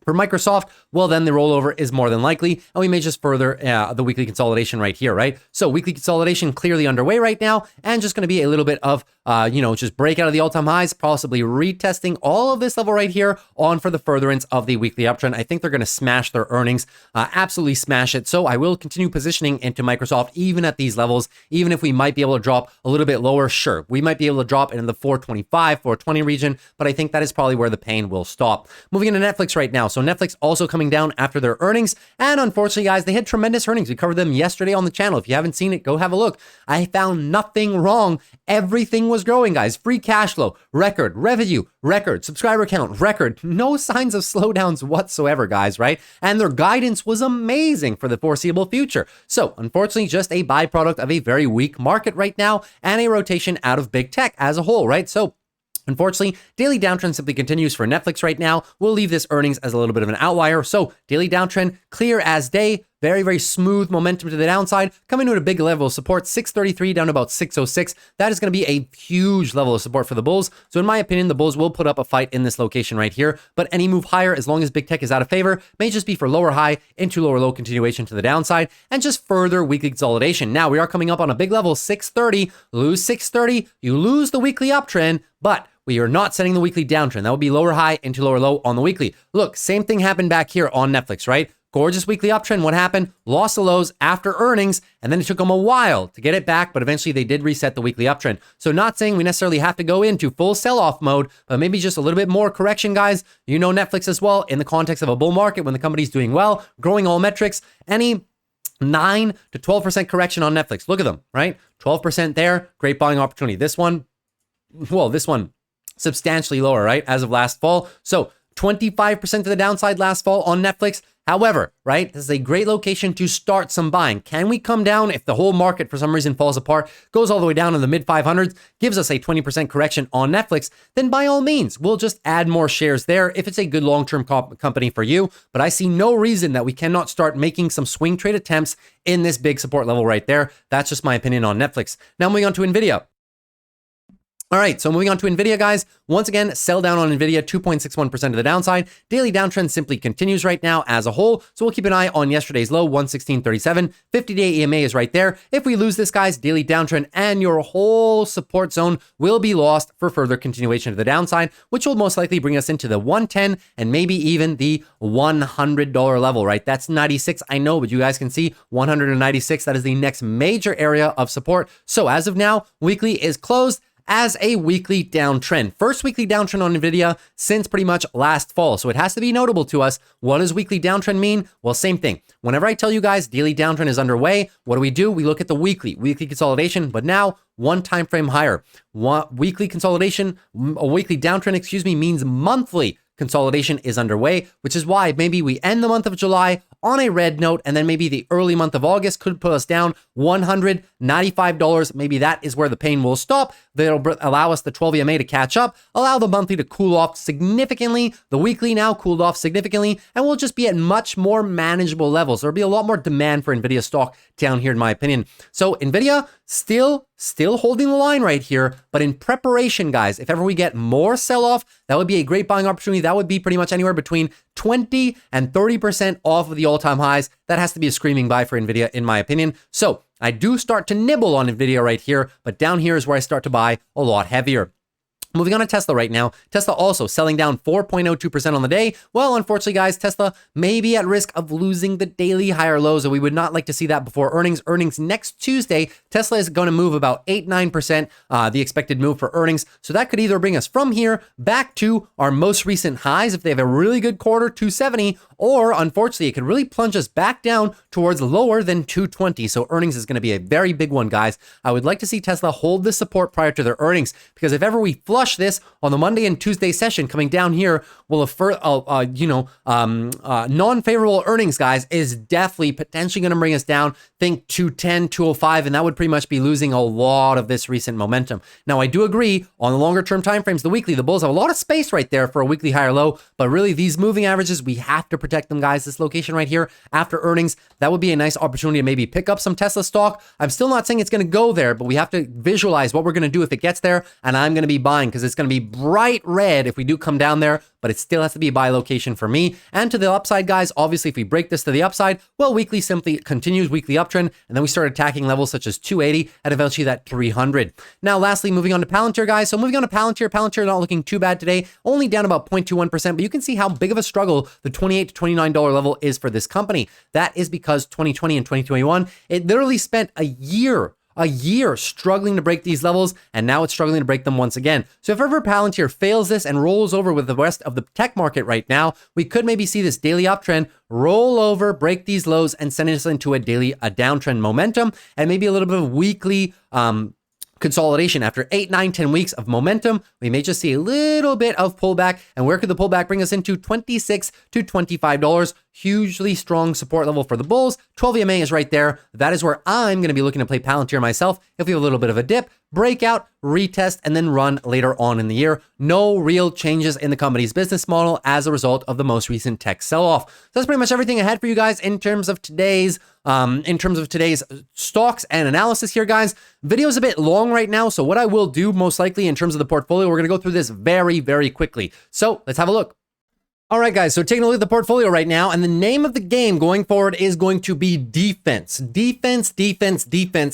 S1: for Microsoft, well, then the rollover is more than likely, and we may just further the weekly consolidation right here, right? So weekly consolidation clearly underway right now, and just going to be a little bit of, just break out of the all-time highs, possibly retesting all of this level right here on for the furtherance of the weekly uptrend. I think they're going to smash their earnings, absolutely smash it. So I will continue positioning into Microsoft even at these levels, even if we might be able to drop a little bit lower. Sure, we might be able to drop in the 425, 420 region, but I think that is probably where the pain will stop. Moving into Netflix right now. So Netflix also coming down after their earnings. And unfortunately, guys, they had tremendous earnings. We covered them yesterday on the channel. If you haven't seen it, go have a look. I found nothing wrong. Everything was growing, guys. Free cash flow, record, revenue, record, subscriber count, record. No signs of slowdowns whatsoever, guys, right? And their guidance was amazing for the foreseeable future. So unfortunately, just a byproduct of a very weak market right now and a rotation out of big tech as a whole, right? So unfortunately, daily downtrend simply continues for Netflix right now. We'll leave this earnings as a little bit of an outlier. So daily downtrend, clear as day. Very, very smooth momentum to the downside. Coming to a big level of support, 633 down to about 606. That is going to be a huge level of support for the bulls. So in my opinion, the bulls will put up a fight in this location right here. But any move higher, as long as big tech is out of favor, may just be for lower high into lower low continuation to the downside and just further weekly consolidation. Now we are coming up on a big level, 630. Lose 630, you lose the weekly uptrend, but we are not setting the weekly downtrend. That would be lower high into lower low on the weekly. Look, same thing happened back here on Netflix, right? Gorgeous weekly uptrend. What happened? Lost the lows after earnings, and then it took them a while to get it back, but eventually they did reset the weekly uptrend. So not saying we necessarily have to go into full sell-off mode, but maybe just a little bit more correction, guys. You know Netflix as well, in the context of a bull market when the company's doing well, growing all metrics, any 9 to 12% correction on Netflix. Look at them, right? 12% there, great buying opportunity. This one, well, this one substantially lower, right? As of last fall. So 25% to the downside last fall on Netflix. However, right, this is a great location to start some buying. Can we come down if the whole market for some reason falls apart, goes all the way down in the mid 500s, gives us a 20% correction on Netflix, then by all means, we'll just add more shares there if it's a good long-term company for you. But I see no reason that we cannot start making some swing trade attempts in this big support level right there. That's just my opinion on Netflix. Now moving on to NVIDIA. All right, so moving on to NVIDIA, guys. Once again, sell down on NVIDIA, 2.61% to the downside. Daily downtrend simply continues right now as a whole, so we'll keep an eye on yesterday's low, 116.37. 50-day EMA is right there. If we lose this, guys, daily downtrend and your whole support zone will be lost for further continuation to the downside, which will most likely bring us into the 110 and maybe even the $100 level, right? That's 96, I know, but you guys can see 196. That is the next major area of support. So as of now, weekly is closed as a weekly downtrend. First weekly downtrend on NVIDIA since pretty much last fall. So it has to be notable to us. What does weekly downtrend mean? Well, same thing. Whenever I tell you guys daily downtrend is underway, what do? We look at the weekly consolidation, but now one time frame higher. Weekly consolidation, a weekly downtrend, means monthly consolidation is underway, which is why maybe we end the month of July on a red note, and then maybe the early month of August could put us down $195. Maybe that is where the pain will stop. That'll allow us the 12 EMA to catch up, allow the monthly to cool off significantly. The weekly now cooled off significantly, and we'll just be at much more manageable levels. There'll be a lot more demand for NVIDIA stock down here, in my opinion. So NVIDIA still holding the line right here, but in preparation, guys, if ever we get more sell-off, that would be a great buying opportunity. That would be pretty much anywhere between 20 and 30% off of the all-time highs. That has to be a screaming buy for NVIDIA, in my opinion. So I do start to nibble on NVIDIA right here, but down here is where I start to buy a lot heavier. Moving on to Tesla right now. Tesla also selling down 4.02% on the day. Well, unfortunately, guys, Tesla may be at risk of losing the daily higher lows, and we would not like to see that before earnings. Earnings next Tuesday. Tesla is going to move about 8-9%, the expected move for earnings. So that could either bring us from here back to our most recent highs if they have a really good quarter, 270, or unfortunately, it could really plunge us back down towards lower than 220. So earnings is going to be a very big one, guys. I would like to see Tesla hold this support prior to their earnings, because if ever we flush this on the Monday and Tuesday session coming down here, will non-favorable earnings, guys, is definitely potentially going to bring us down. Think 210, 205, and that would pretty much be losing a lot of this recent momentum. Now, I do agree on the longer term timeframes, the weekly, the bulls have a lot of space right there for a weekly higher low, but really these moving averages, we have to protect them, guys. This location right here after earnings, that would be a nice opportunity to maybe pick up some Tesla stock. I'm still not saying it's going to go there, but we have to visualize what we're going to do if it gets there, and I'm going to be buying because it's going to be bright red if we do come down there, but it still has to be a buy location for me. And to the upside, guys, obviously, if we break this to the upside, well, weekly simply continues weekly uptrend, and then we start attacking levels such as 280 and eventually that 300. Now, lastly, moving on to Palantir, guys. So moving on to Palantir not looking too bad today, only down about 0.21%, but you can see how big of a struggle the $28 to $29 level is for this company. That is because 2020 and 2021, it literally spent a year struggling to break these levels, and now it's struggling to break them once again. So if ever Palantir fails this and rolls over with the rest of the tech market right now, we could maybe see this daily uptrend roll over, break these lows, and send us into a downtrend momentum, and maybe a little bit of weekly consolidation. After 8, 9, 10 weeks of momentum, we may just see a little bit of pullback. And where could the pullback bring us into? $26 to $25. Hugely strong support level for the bulls. 12 EMA is right there. That is where I'm going to be looking to play Palantir myself. If we have a little bit of a dip, breakout, retest, and then run later on in the year. No real changes in the company's business model as a result of the most recent tech sell-off. So that's pretty much everything I had for you guys in terms of today's stocks and analysis here, guys. Video's a bit long right now, so what I will do most likely in terms of the portfolio, we're going to go through this very, very quickly. So let's have a look. All right, guys, so taking a look at the portfolio right now, and the name of the game going forward is going to be defense. Defense.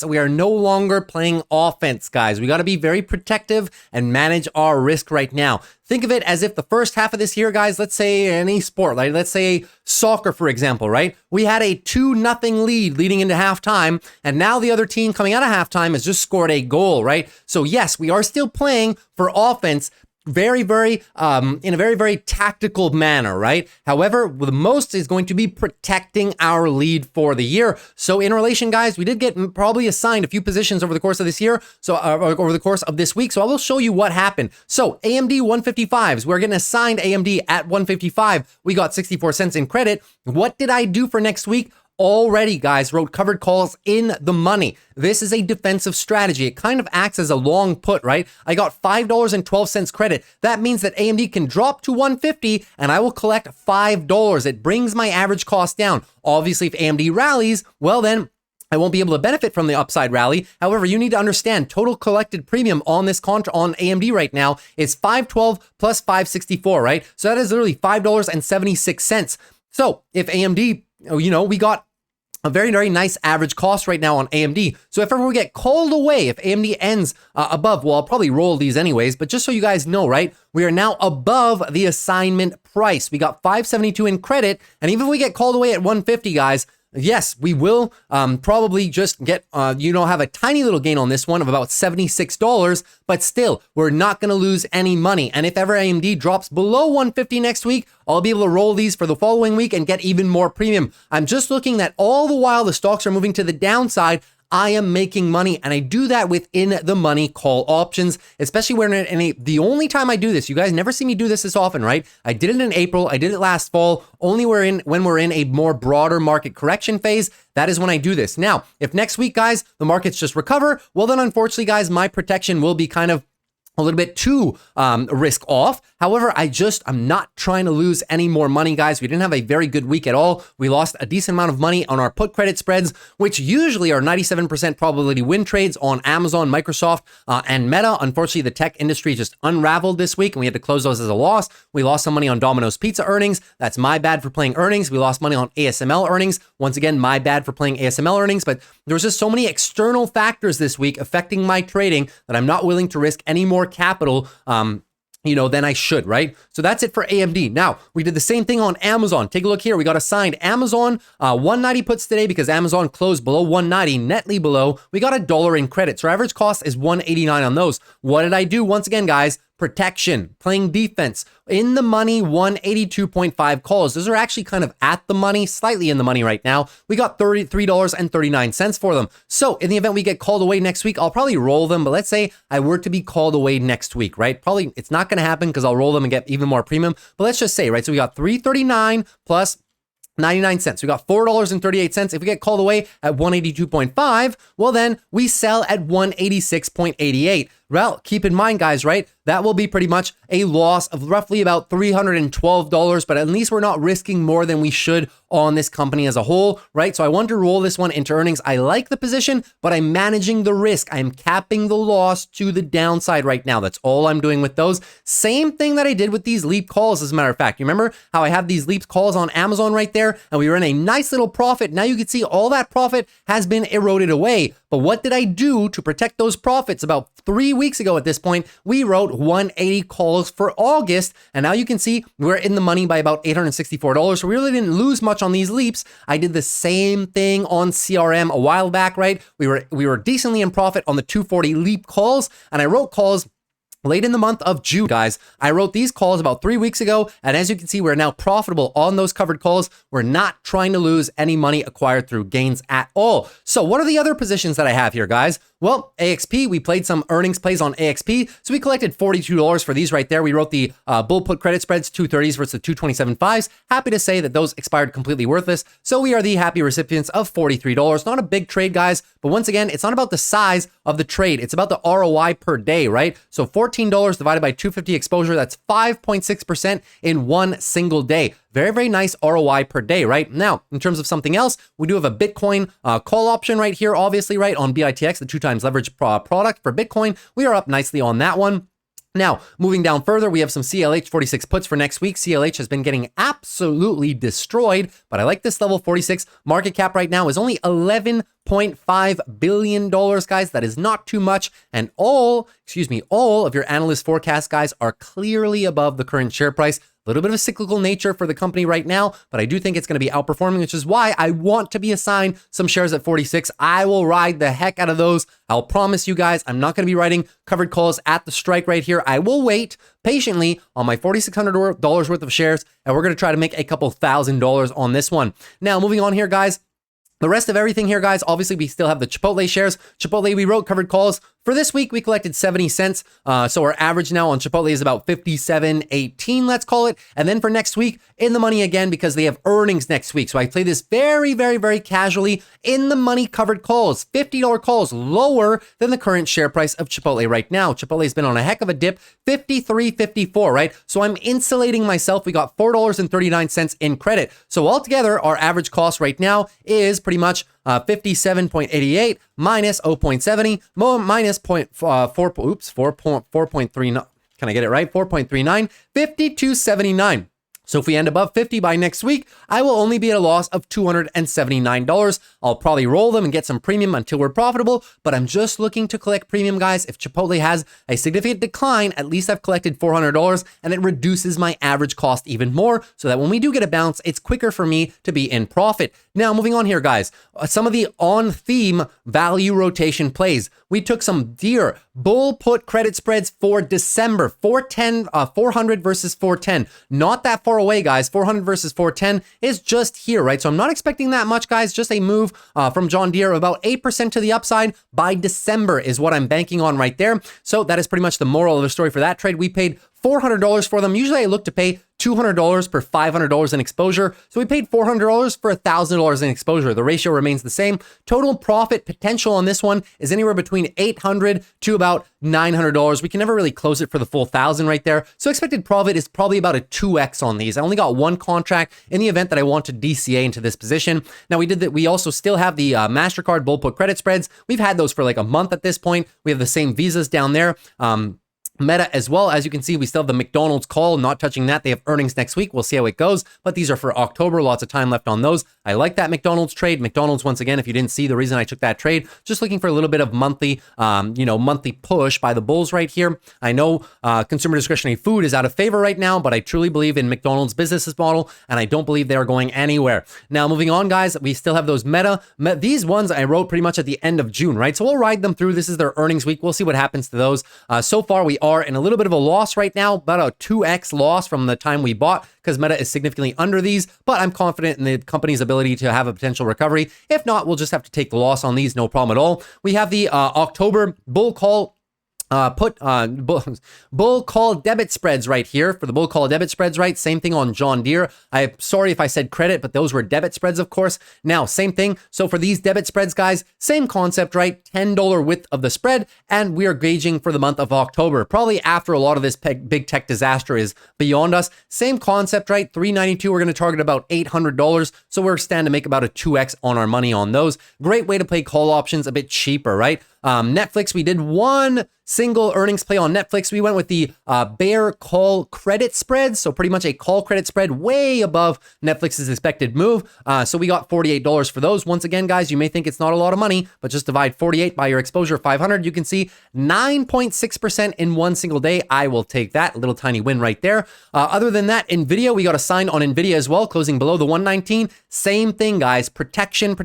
S1: We are no longer playing offense, guys. We got to be very protective and manage our risk right now. Think of it as if the first half of this year, guys, let's say any sport, like let's say soccer, for example, right? We had a 2-0 lead leading into halftime, and now the other team coming out of halftime has just scored a goal, right? So yes, we are still playing for offense, in a very tactical manner, right? However, the most is going to be protecting our lead for the year. So in relation, guys, we did get probably assigned a few positions over the course of this year, so over the course of this week. So I will show you what happened. So AMD 155s, we're getting assigned AMD at 155. We got 64 cents in credit. What did I do for next week? Already, guys, wrote covered calls in the money. This is a defensive strategy. It kind of acts as a long put, right? I got $5.12 credit. That means that AMD can drop to 150 and I will collect $5. It brings my average cost down. Obviously, if AMD rallies, well then, I won't be able to benefit from the upside rally. However, you need to understand total collected premium on this contract on AMD right now is $512 plus $564, right? So that is literally $5.76. So if AMD, we got a very nice average cost right now on AMD. So if ever we get called away, if AMD ends above, well, I'll probably roll these anyways, but just so you guys know, right, we are now above the assignment price. We got 572 in credit, and even if we get called away at 150, guys, yes, we will probably just get, have a tiny little gain on this one of about $76, but still, we're not going to lose any money. And if ever AMD drops below 150 next week, I'll be able to roll these for the following week and get even more premium. I'm just looking that all the while the stocks are moving to the downside, I am making money, and I do that within the money call options, especially when the only time I do this, you guys never see me do this often, right? I did it in April, I did it last fall, only when we're in a more broader market correction phase, that is when I do this. Now, if next week, guys, the markets just recover, well then unfortunately, guys, my protection will be kind of a little bit too risk off. However, I'm not trying to lose any more money, guys. We didn't have a very good week at all. We lost a decent amount of money on our put credit spreads, which usually are 97% probability win trades on Amazon, Microsoft, and Meta. Unfortunately, the tech industry just unraveled this week and we had to close those as a loss. We lost some money on Domino's Pizza earnings. That's my bad for playing earnings. We lost money on ASML earnings. Once again, my bad for playing ASML earnings, but there was just so many external factors this week affecting my trading that I'm not willing to risk any more capital than I should, right? So that's it for AMD. Now, we did the same thing on Amazon. Take a look here. We got assigned Amazon 190 puts today because Amazon closed below 190, netly below. We got $1 in credit. So our average cost is 189 on those. What did I do? Once again, guys, protection, playing defense, in the money, 182.5 calls. Those are actually kind of at the money, slightly in the money right now. We got $33.39 for them. So in the event we get called away next week, I'll probably roll them. But let's say I were to be called away next week, right? Probably it's not going to happen because I'll roll them and get even more premium. But let's just say, right? So we got $339 plus 99 cents. We got $4.38. If we get called away at 182.5, well then we sell at 186.88. Well, keep in mind, guys, right? That will be pretty much a loss of roughly about $312, but at least we're not risking more than we should on this company as a whole, right? So I want to roll this one into earnings. I like the position, but I'm managing the risk. I'm capping the loss to the downside right now. That's all I'm doing with those. Same thing that I did with these leap calls, as a matter of fact. You remember how I have these leap calls on Amazon right there, and we were in a nice little profit. Now you can see all that profit has been eroded away. But what did I do to protect those profits? About 3 weeks ago at this point, we wrote 180 calls for August. And now you can see we're in the money by about $864. So we really didn't lose much on these leaps. I did the same thing on CRM a while back, right? We were decently in profit on the 240 leap calls, and I wrote calls late in the month of June, guys. I wrote these calls about 3 weeks ago, and as you can see, we're now profitable on those covered calls. We're not trying to lose any money acquired through gains at all. So what are the other positions that I have here, guys? Well, AXP, we played some earnings plays on AXP, so we collected $42 for these right there. We wrote the bull put credit spreads, 230s versus the 227.5s. Happy to say that those expired completely worthless, so we are the happy recipients of $43. Not a big trade, guys, but once again, it's not about the size of the trade. It's about the ROI per day, right? So $14 divided by 250 exposure, that's 5.6% in one single day. Very nice ROI per day, right? Now, in terms of something else, we do have a Bitcoin call option right here, obviously, right, on BITX, the 2x leverage product for Bitcoin. We are up nicely on that one. Now, moving down further, we have some CLH 46 puts for next week. CLH has been getting absolutely destroyed, but I like this level 46. Market cap right now is only $11 $2.5 billion, guys. That is not too much. And all of your analyst forecasts, guys, are clearly above the current share price. A little bit of a cyclical nature for the company right now, but I do think it's going to be outperforming, which is why I want to be assigned some shares at 46. I will ride the heck out of those. I'll promise you guys, I'm not going to be writing covered calls at the strike right here. I will wait patiently on my $4,600 worth of shares, and we're going to try to make a couple $1,000 on this one. Now, moving on here, guys. The rest of everything here, guys, obviously we still have the Chipotle shares. Chipotle, we wrote covered calls. For this week, we collected 70 cents. So our average now on Chipotle is about 57.18, let's call it. And then for next week, in the money again, because they have earnings next week. So I play this very, very, very casually. In the money covered calls, $50 calls, lower than the current share price of Chipotle right now. Chipotle has been on a heck of a dip, 53.54, right? So I'm insulating myself. We got $4.39 in credit. So altogether, our average cost right now is pretty much 57.88 minus 0.70 minus 4.39. Can I get it right? 4.39, 52.79. So if we end above 50 by next week, I will only be at a loss of $279. I'll probably roll them and get some premium until we're profitable, but I'm just looking to collect premium, guys. If Chipotle has a significant decline, at least I've collected $400 and it reduces my average cost even more so that when we do get a bounce, it's quicker for me to be in profit. Now, moving on here, guys, some of the on-theme value rotation plays. We took some dear bull put credit spreads for December, 400 versus 410. Not that far away, guys. 400 versus 410 is just here, right? So I'm not expecting that much, guys. Just a move from John Deere of about 8% to the upside by December is what I'm banking on right there. So that is pretty much the moral of the story for that trade. We paid $400 for them. Usually I look to pay $200 per $500 in exposure. So we paid $400 for $1,000 in exposure. The ratio remains the same. Total profit potential on this one is anywhere between $800 to about $900. We can never really close it for the full 1,000 right there. So expected profit is probably about a 2x on these. I only got one contract in the event that I want to DCA into this position. Now we did that. We also still have the MasterCard bull put credit spreads. We've had those for like a month at this point. We have the same visas down there. Meta as well. As you can see, we still have the McDonald's call, not touching that. They have earnings next week. We'll see how it goes, but these are for October. Lots of time left on those. I like that McDonald's trade. McDonald's, once again, if you didn't see the reason I took that trade, just looking for a little bit of monthly, monthly push by the bulls right here. I know consumer discretionary food is out of favor right now, but I truly believe in McDonald's business model, and I don't believe they're going anywhere. Now, moving on, guys, we still have those Meta. These ones I wrote pretty much at the end of June, right? So we'll ride them through. This is their earnings week. We'll see what happens to those. So far, we are in a little bit of a loss right now, about a 2x loss from the time we bought, because Meta is significantly under these, but I'm confident in the company's ability to have a potential recovery. If not, we'll just have to take the loss on these, no problem at all. We have the October bull call bull call debit spreads right here for the bull call debit spreads, right? Same thing on John Deere. I'm sorry if I said credit, but those were debit spreads, of course. Now, same thing. So for these debit spreads, guys, same concept, right? $10 width of the spread, and we are gauging for the month of October, probably after a lot of this big tech disaster is beyond us. Same concept, right? $392, we're going to target about $800. So we're stand to make about a 2x on our money on those. Great way to play call options, a bit cheaper, right? Netflix, we did one single earnings play on Netflix. We went with the bear call credit spread. So pretty much a call credit spread way above Netflix's expected move. So we got $48 for those. Once again, guys, you may think it's not a lot of money, but just divide 48 by your exposure 500. You can see 9.6% in one single day. I will take that. A little tiny win right there. Other than that, NVIDIA, we got a sign on NVIDIA as well, closing below the 119. Same thing, guys. Protection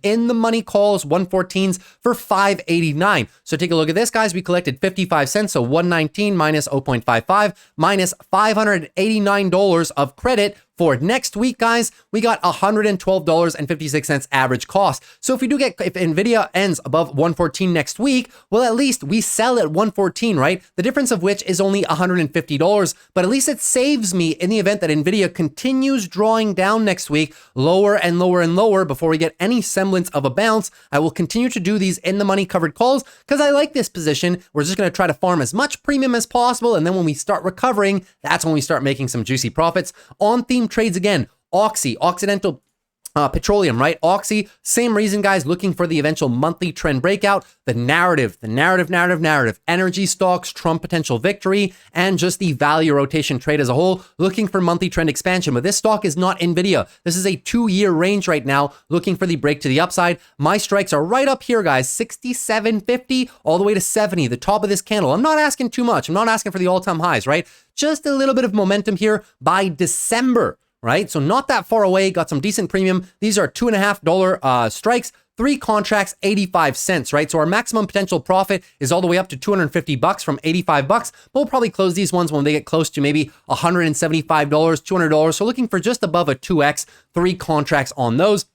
S1: in the money calls, 114s for 589. So take a look at this, guys. We collected 55 cents, so 119 minus 0.55 minus $589 of credit. For next week, guys, we got $112.56 average cost. So if NVIDIA ends above 114 next week, well, at least we sell at 114, right? The difference of which is only $150, but at least it saves me in the event that NVIDIA continues drawing down next week, lower and lower and lower before we get any semblance of a bounce. I will continue to do these in the money covered calls because I like this position. We're just going to try to farm as much premium as possible. And then when we start recovering, that's when we start making some juicy profits. On theme trades again, Occidental Petroleum, right? Oxy, same reason, guys, looking for the eventual monthly trend breakout. The narrative, energy stocks, Trump potential victory, and just the value rotation trade as a whole, looking for monthly trend expansion. But this stock is not NVIDIA. This is a 2-year range right now, looking for the break to the upside. My strikes are right up here, guys, 67.50 all the way to 70, the top of this candle. I'm not asking too much. I'm not asking for the all-time highs, right? Just a little bit of momentum here by December. Right? So not that far away, got some decent premium. These are $2.50 strikes, 3 contracts, 85 cents, right? So our maximum potential profit is all the way up to $250 from $85. But we'll probably close these ones when they get close to maybe $175, $200. So looking for just above a 2x, 3 contracts on those.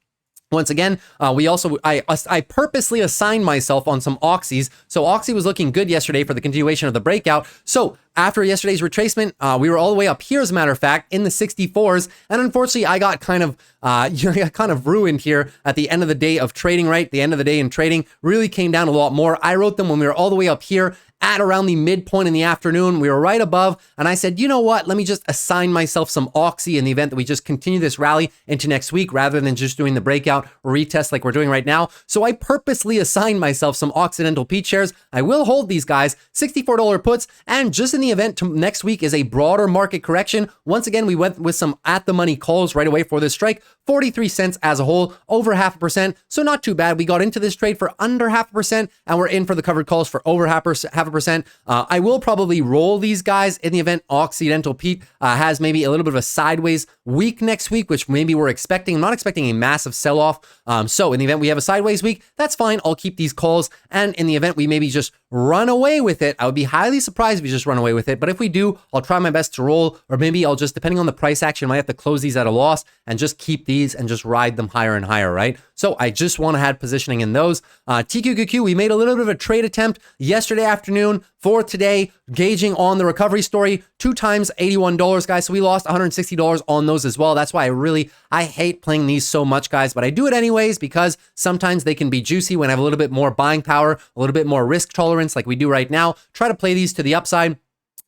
S1: Once again, I purposely assigned myself on some Oxys. So Oxy was looking good yesterday for the continuation of the breakout. So after yesterday's retracement, we were all the way up here, as a matter of fact, in the 64s. And unfortunately, I got kind of ruined here at the end of the day of trading, right? The end of the day in trading really came down a lot more. I wrote them when we were all the way up here at around the midpoint in the afternoon. We were right above, and I said, you know what? Let me just assign myself some Oxy in the event that we just continue this rally into next week rather than just doing the breakout retest like we're doing right now. So I purposely assigned myself some Occidental Pete shares. I will hold these guys, $64 puts, and just in the event next week is a broader market correction. Once again, we went with some at-the-money calls right away for this strike, 43 cents as a whole, over 0.5%. So not too bad. We got into this trade for under 0.5%, and we're in for the covered calls for over 0.5%. I will probably roll these guys in the event Occidental Pete has maybe a little bit of a sideways week next week, which maybe we're expecting. I'm not expecting a massive sell-off. So in the event we have a sideways week, that's fine. I'll keep these calls. And in the event we maybe just run away with it, I would be highly surprised if we just run away with it. But if we do, I'll try my best to roll, or maybe I'll just, depending on the price action, might have to close these at a loss and just keep these and just ride them higher and higher, right? So I just want to have positioning in those. TQQQ, we made a little bit of a trade attempt yesterday afternoon for today, gauging on the recovery story, 2 times $81, guys. So we lost $160 on those as well. That's why I hate playing these so much, guys, but I do it anyways because sometimes they can be juicy when I have a little bit more buying power, a little bit more risk tolerance like we do right now. Try to play these to the upside.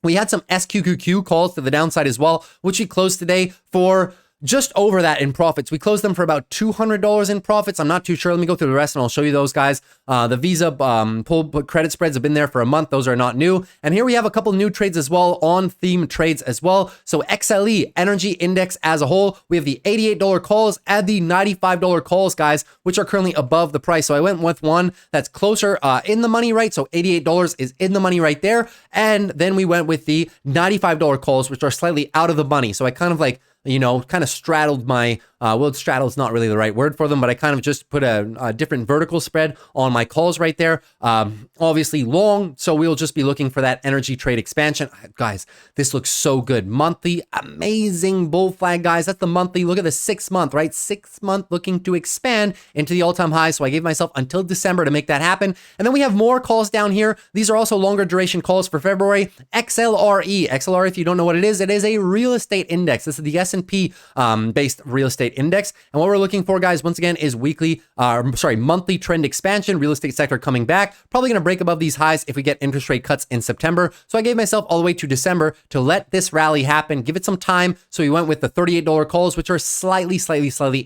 S1: We had some SQQQ calls to the downside as well, which we closed today for just over that in profits. We closed them for about $200 in profits. I'm not too sure. Let me go through the rest and I'll show you those, guys. The Visa pull credit spreads have been there for a month. Those are not new. And here we have a couple new trades as well, on theme trades as well. So XLE, Energy Index as a whole, we have the $88 calls and the $95 calls, guys, which are currently above the price. So I went with one that's closer in the money, right? So $88 is in the money right there. And then we went with the $95 calls, which are slightly out of the money. So I kind of kind of straddled my, straddle is not really the right word for them, but I kind of just put a different vertical spread on my calls right there. Obviously long, so we'll just be looking for that energy trade expansion. Guys, this looks so good. Monthly, amazing bull flag, guys. That's the monthly. Look at the 6 month, right? 6 month looking to expand into the all-time high. So I gave myself until December to make that happen. And then we have more calls down here. These are also longer duration calls for February. XLRE. XLR, if you don't know what it is a real estate index. This is the S&P based real estate index. And what we're looking for, guys, once again, is monthly trend expansion, real estate sector coming back. Probably going to break above these highs if we get interest rate cuts in September. So I gave myself all the way to December to let this rally happen, give it some time. So we went with the $38 calls, which are slightly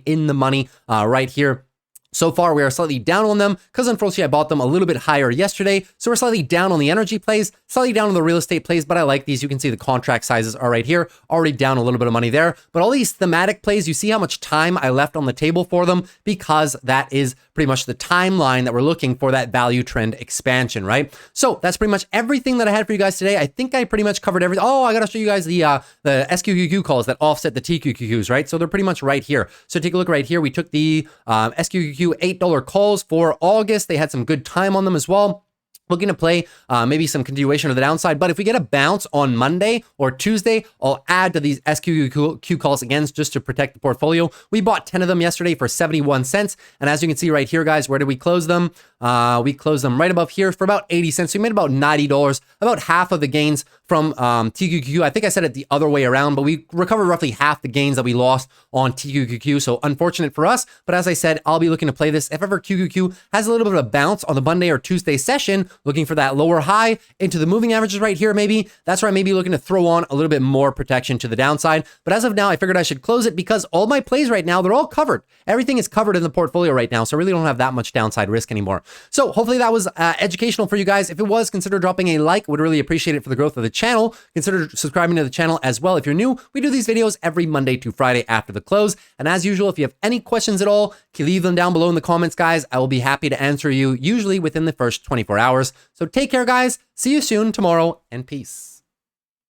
S1: in the money right here. So far, we are slightly down on them because unfortunately I bought them a little bit higher yesterday. So we're slightly down on the energy plays, slightly down on the real estate plays, but I like these. You can see the contract sizes are right here, already down a little bit of money there. But all these thematic plays, you see how much time I left on the table for them because that is pretty much the timeline that we're looking for that value trend expansion, right? So that's pretty much everything that I had for you guys today. I think I pretty much covered everything. Oh, I got to show you guys the SQQQ calls that offset the TQQQs, right? So they're pretty much right here. So take a look right here. We took the SQQQ $8 calls for August. They had some good time on them as well. Looking to play maybe some continuation of the downside. But if we get a bounce on Monday or Tuesday, I'll add to these SQQQ calls again just to protect the portfolio. We bought 10 of them yesterday for 71 cents. And as you can see right here, guys, where did we close them? We closed them right above here for about 80 cents. So we made about $90, about half of the gains from TQQQ. I think I said it the other way around, but we recovered roughly half the gains that we lost on TQQQ. So unfortunate for us. But as I said, I'll be looking to play this if ever QQQ has a little bit of a bounce on the Monday or Tuesday session, looking for that lower high into the moving averages right here. Maybe that's where I may be looking to throw on a little bit more protection to the downside. But as of now, I figured I should close it because all my plays right now, they're all covered. Everything is covered in the portfolio right now. So I really don't have that much downside risk anymore. So hopefully that was educational for you guys. If it was, consider dropping a like. Would really appreciate it for the growth of the channel. Consider subscribing to the channel as well. If you're new, we do these videos every Monday to Friday after the close. And as usual, if you have any questions at all, leave them down below in the comments, guys. I will be happy to answer you, usually within the first 24 hours. So take care, guys. See you soon tomorrow, and peace.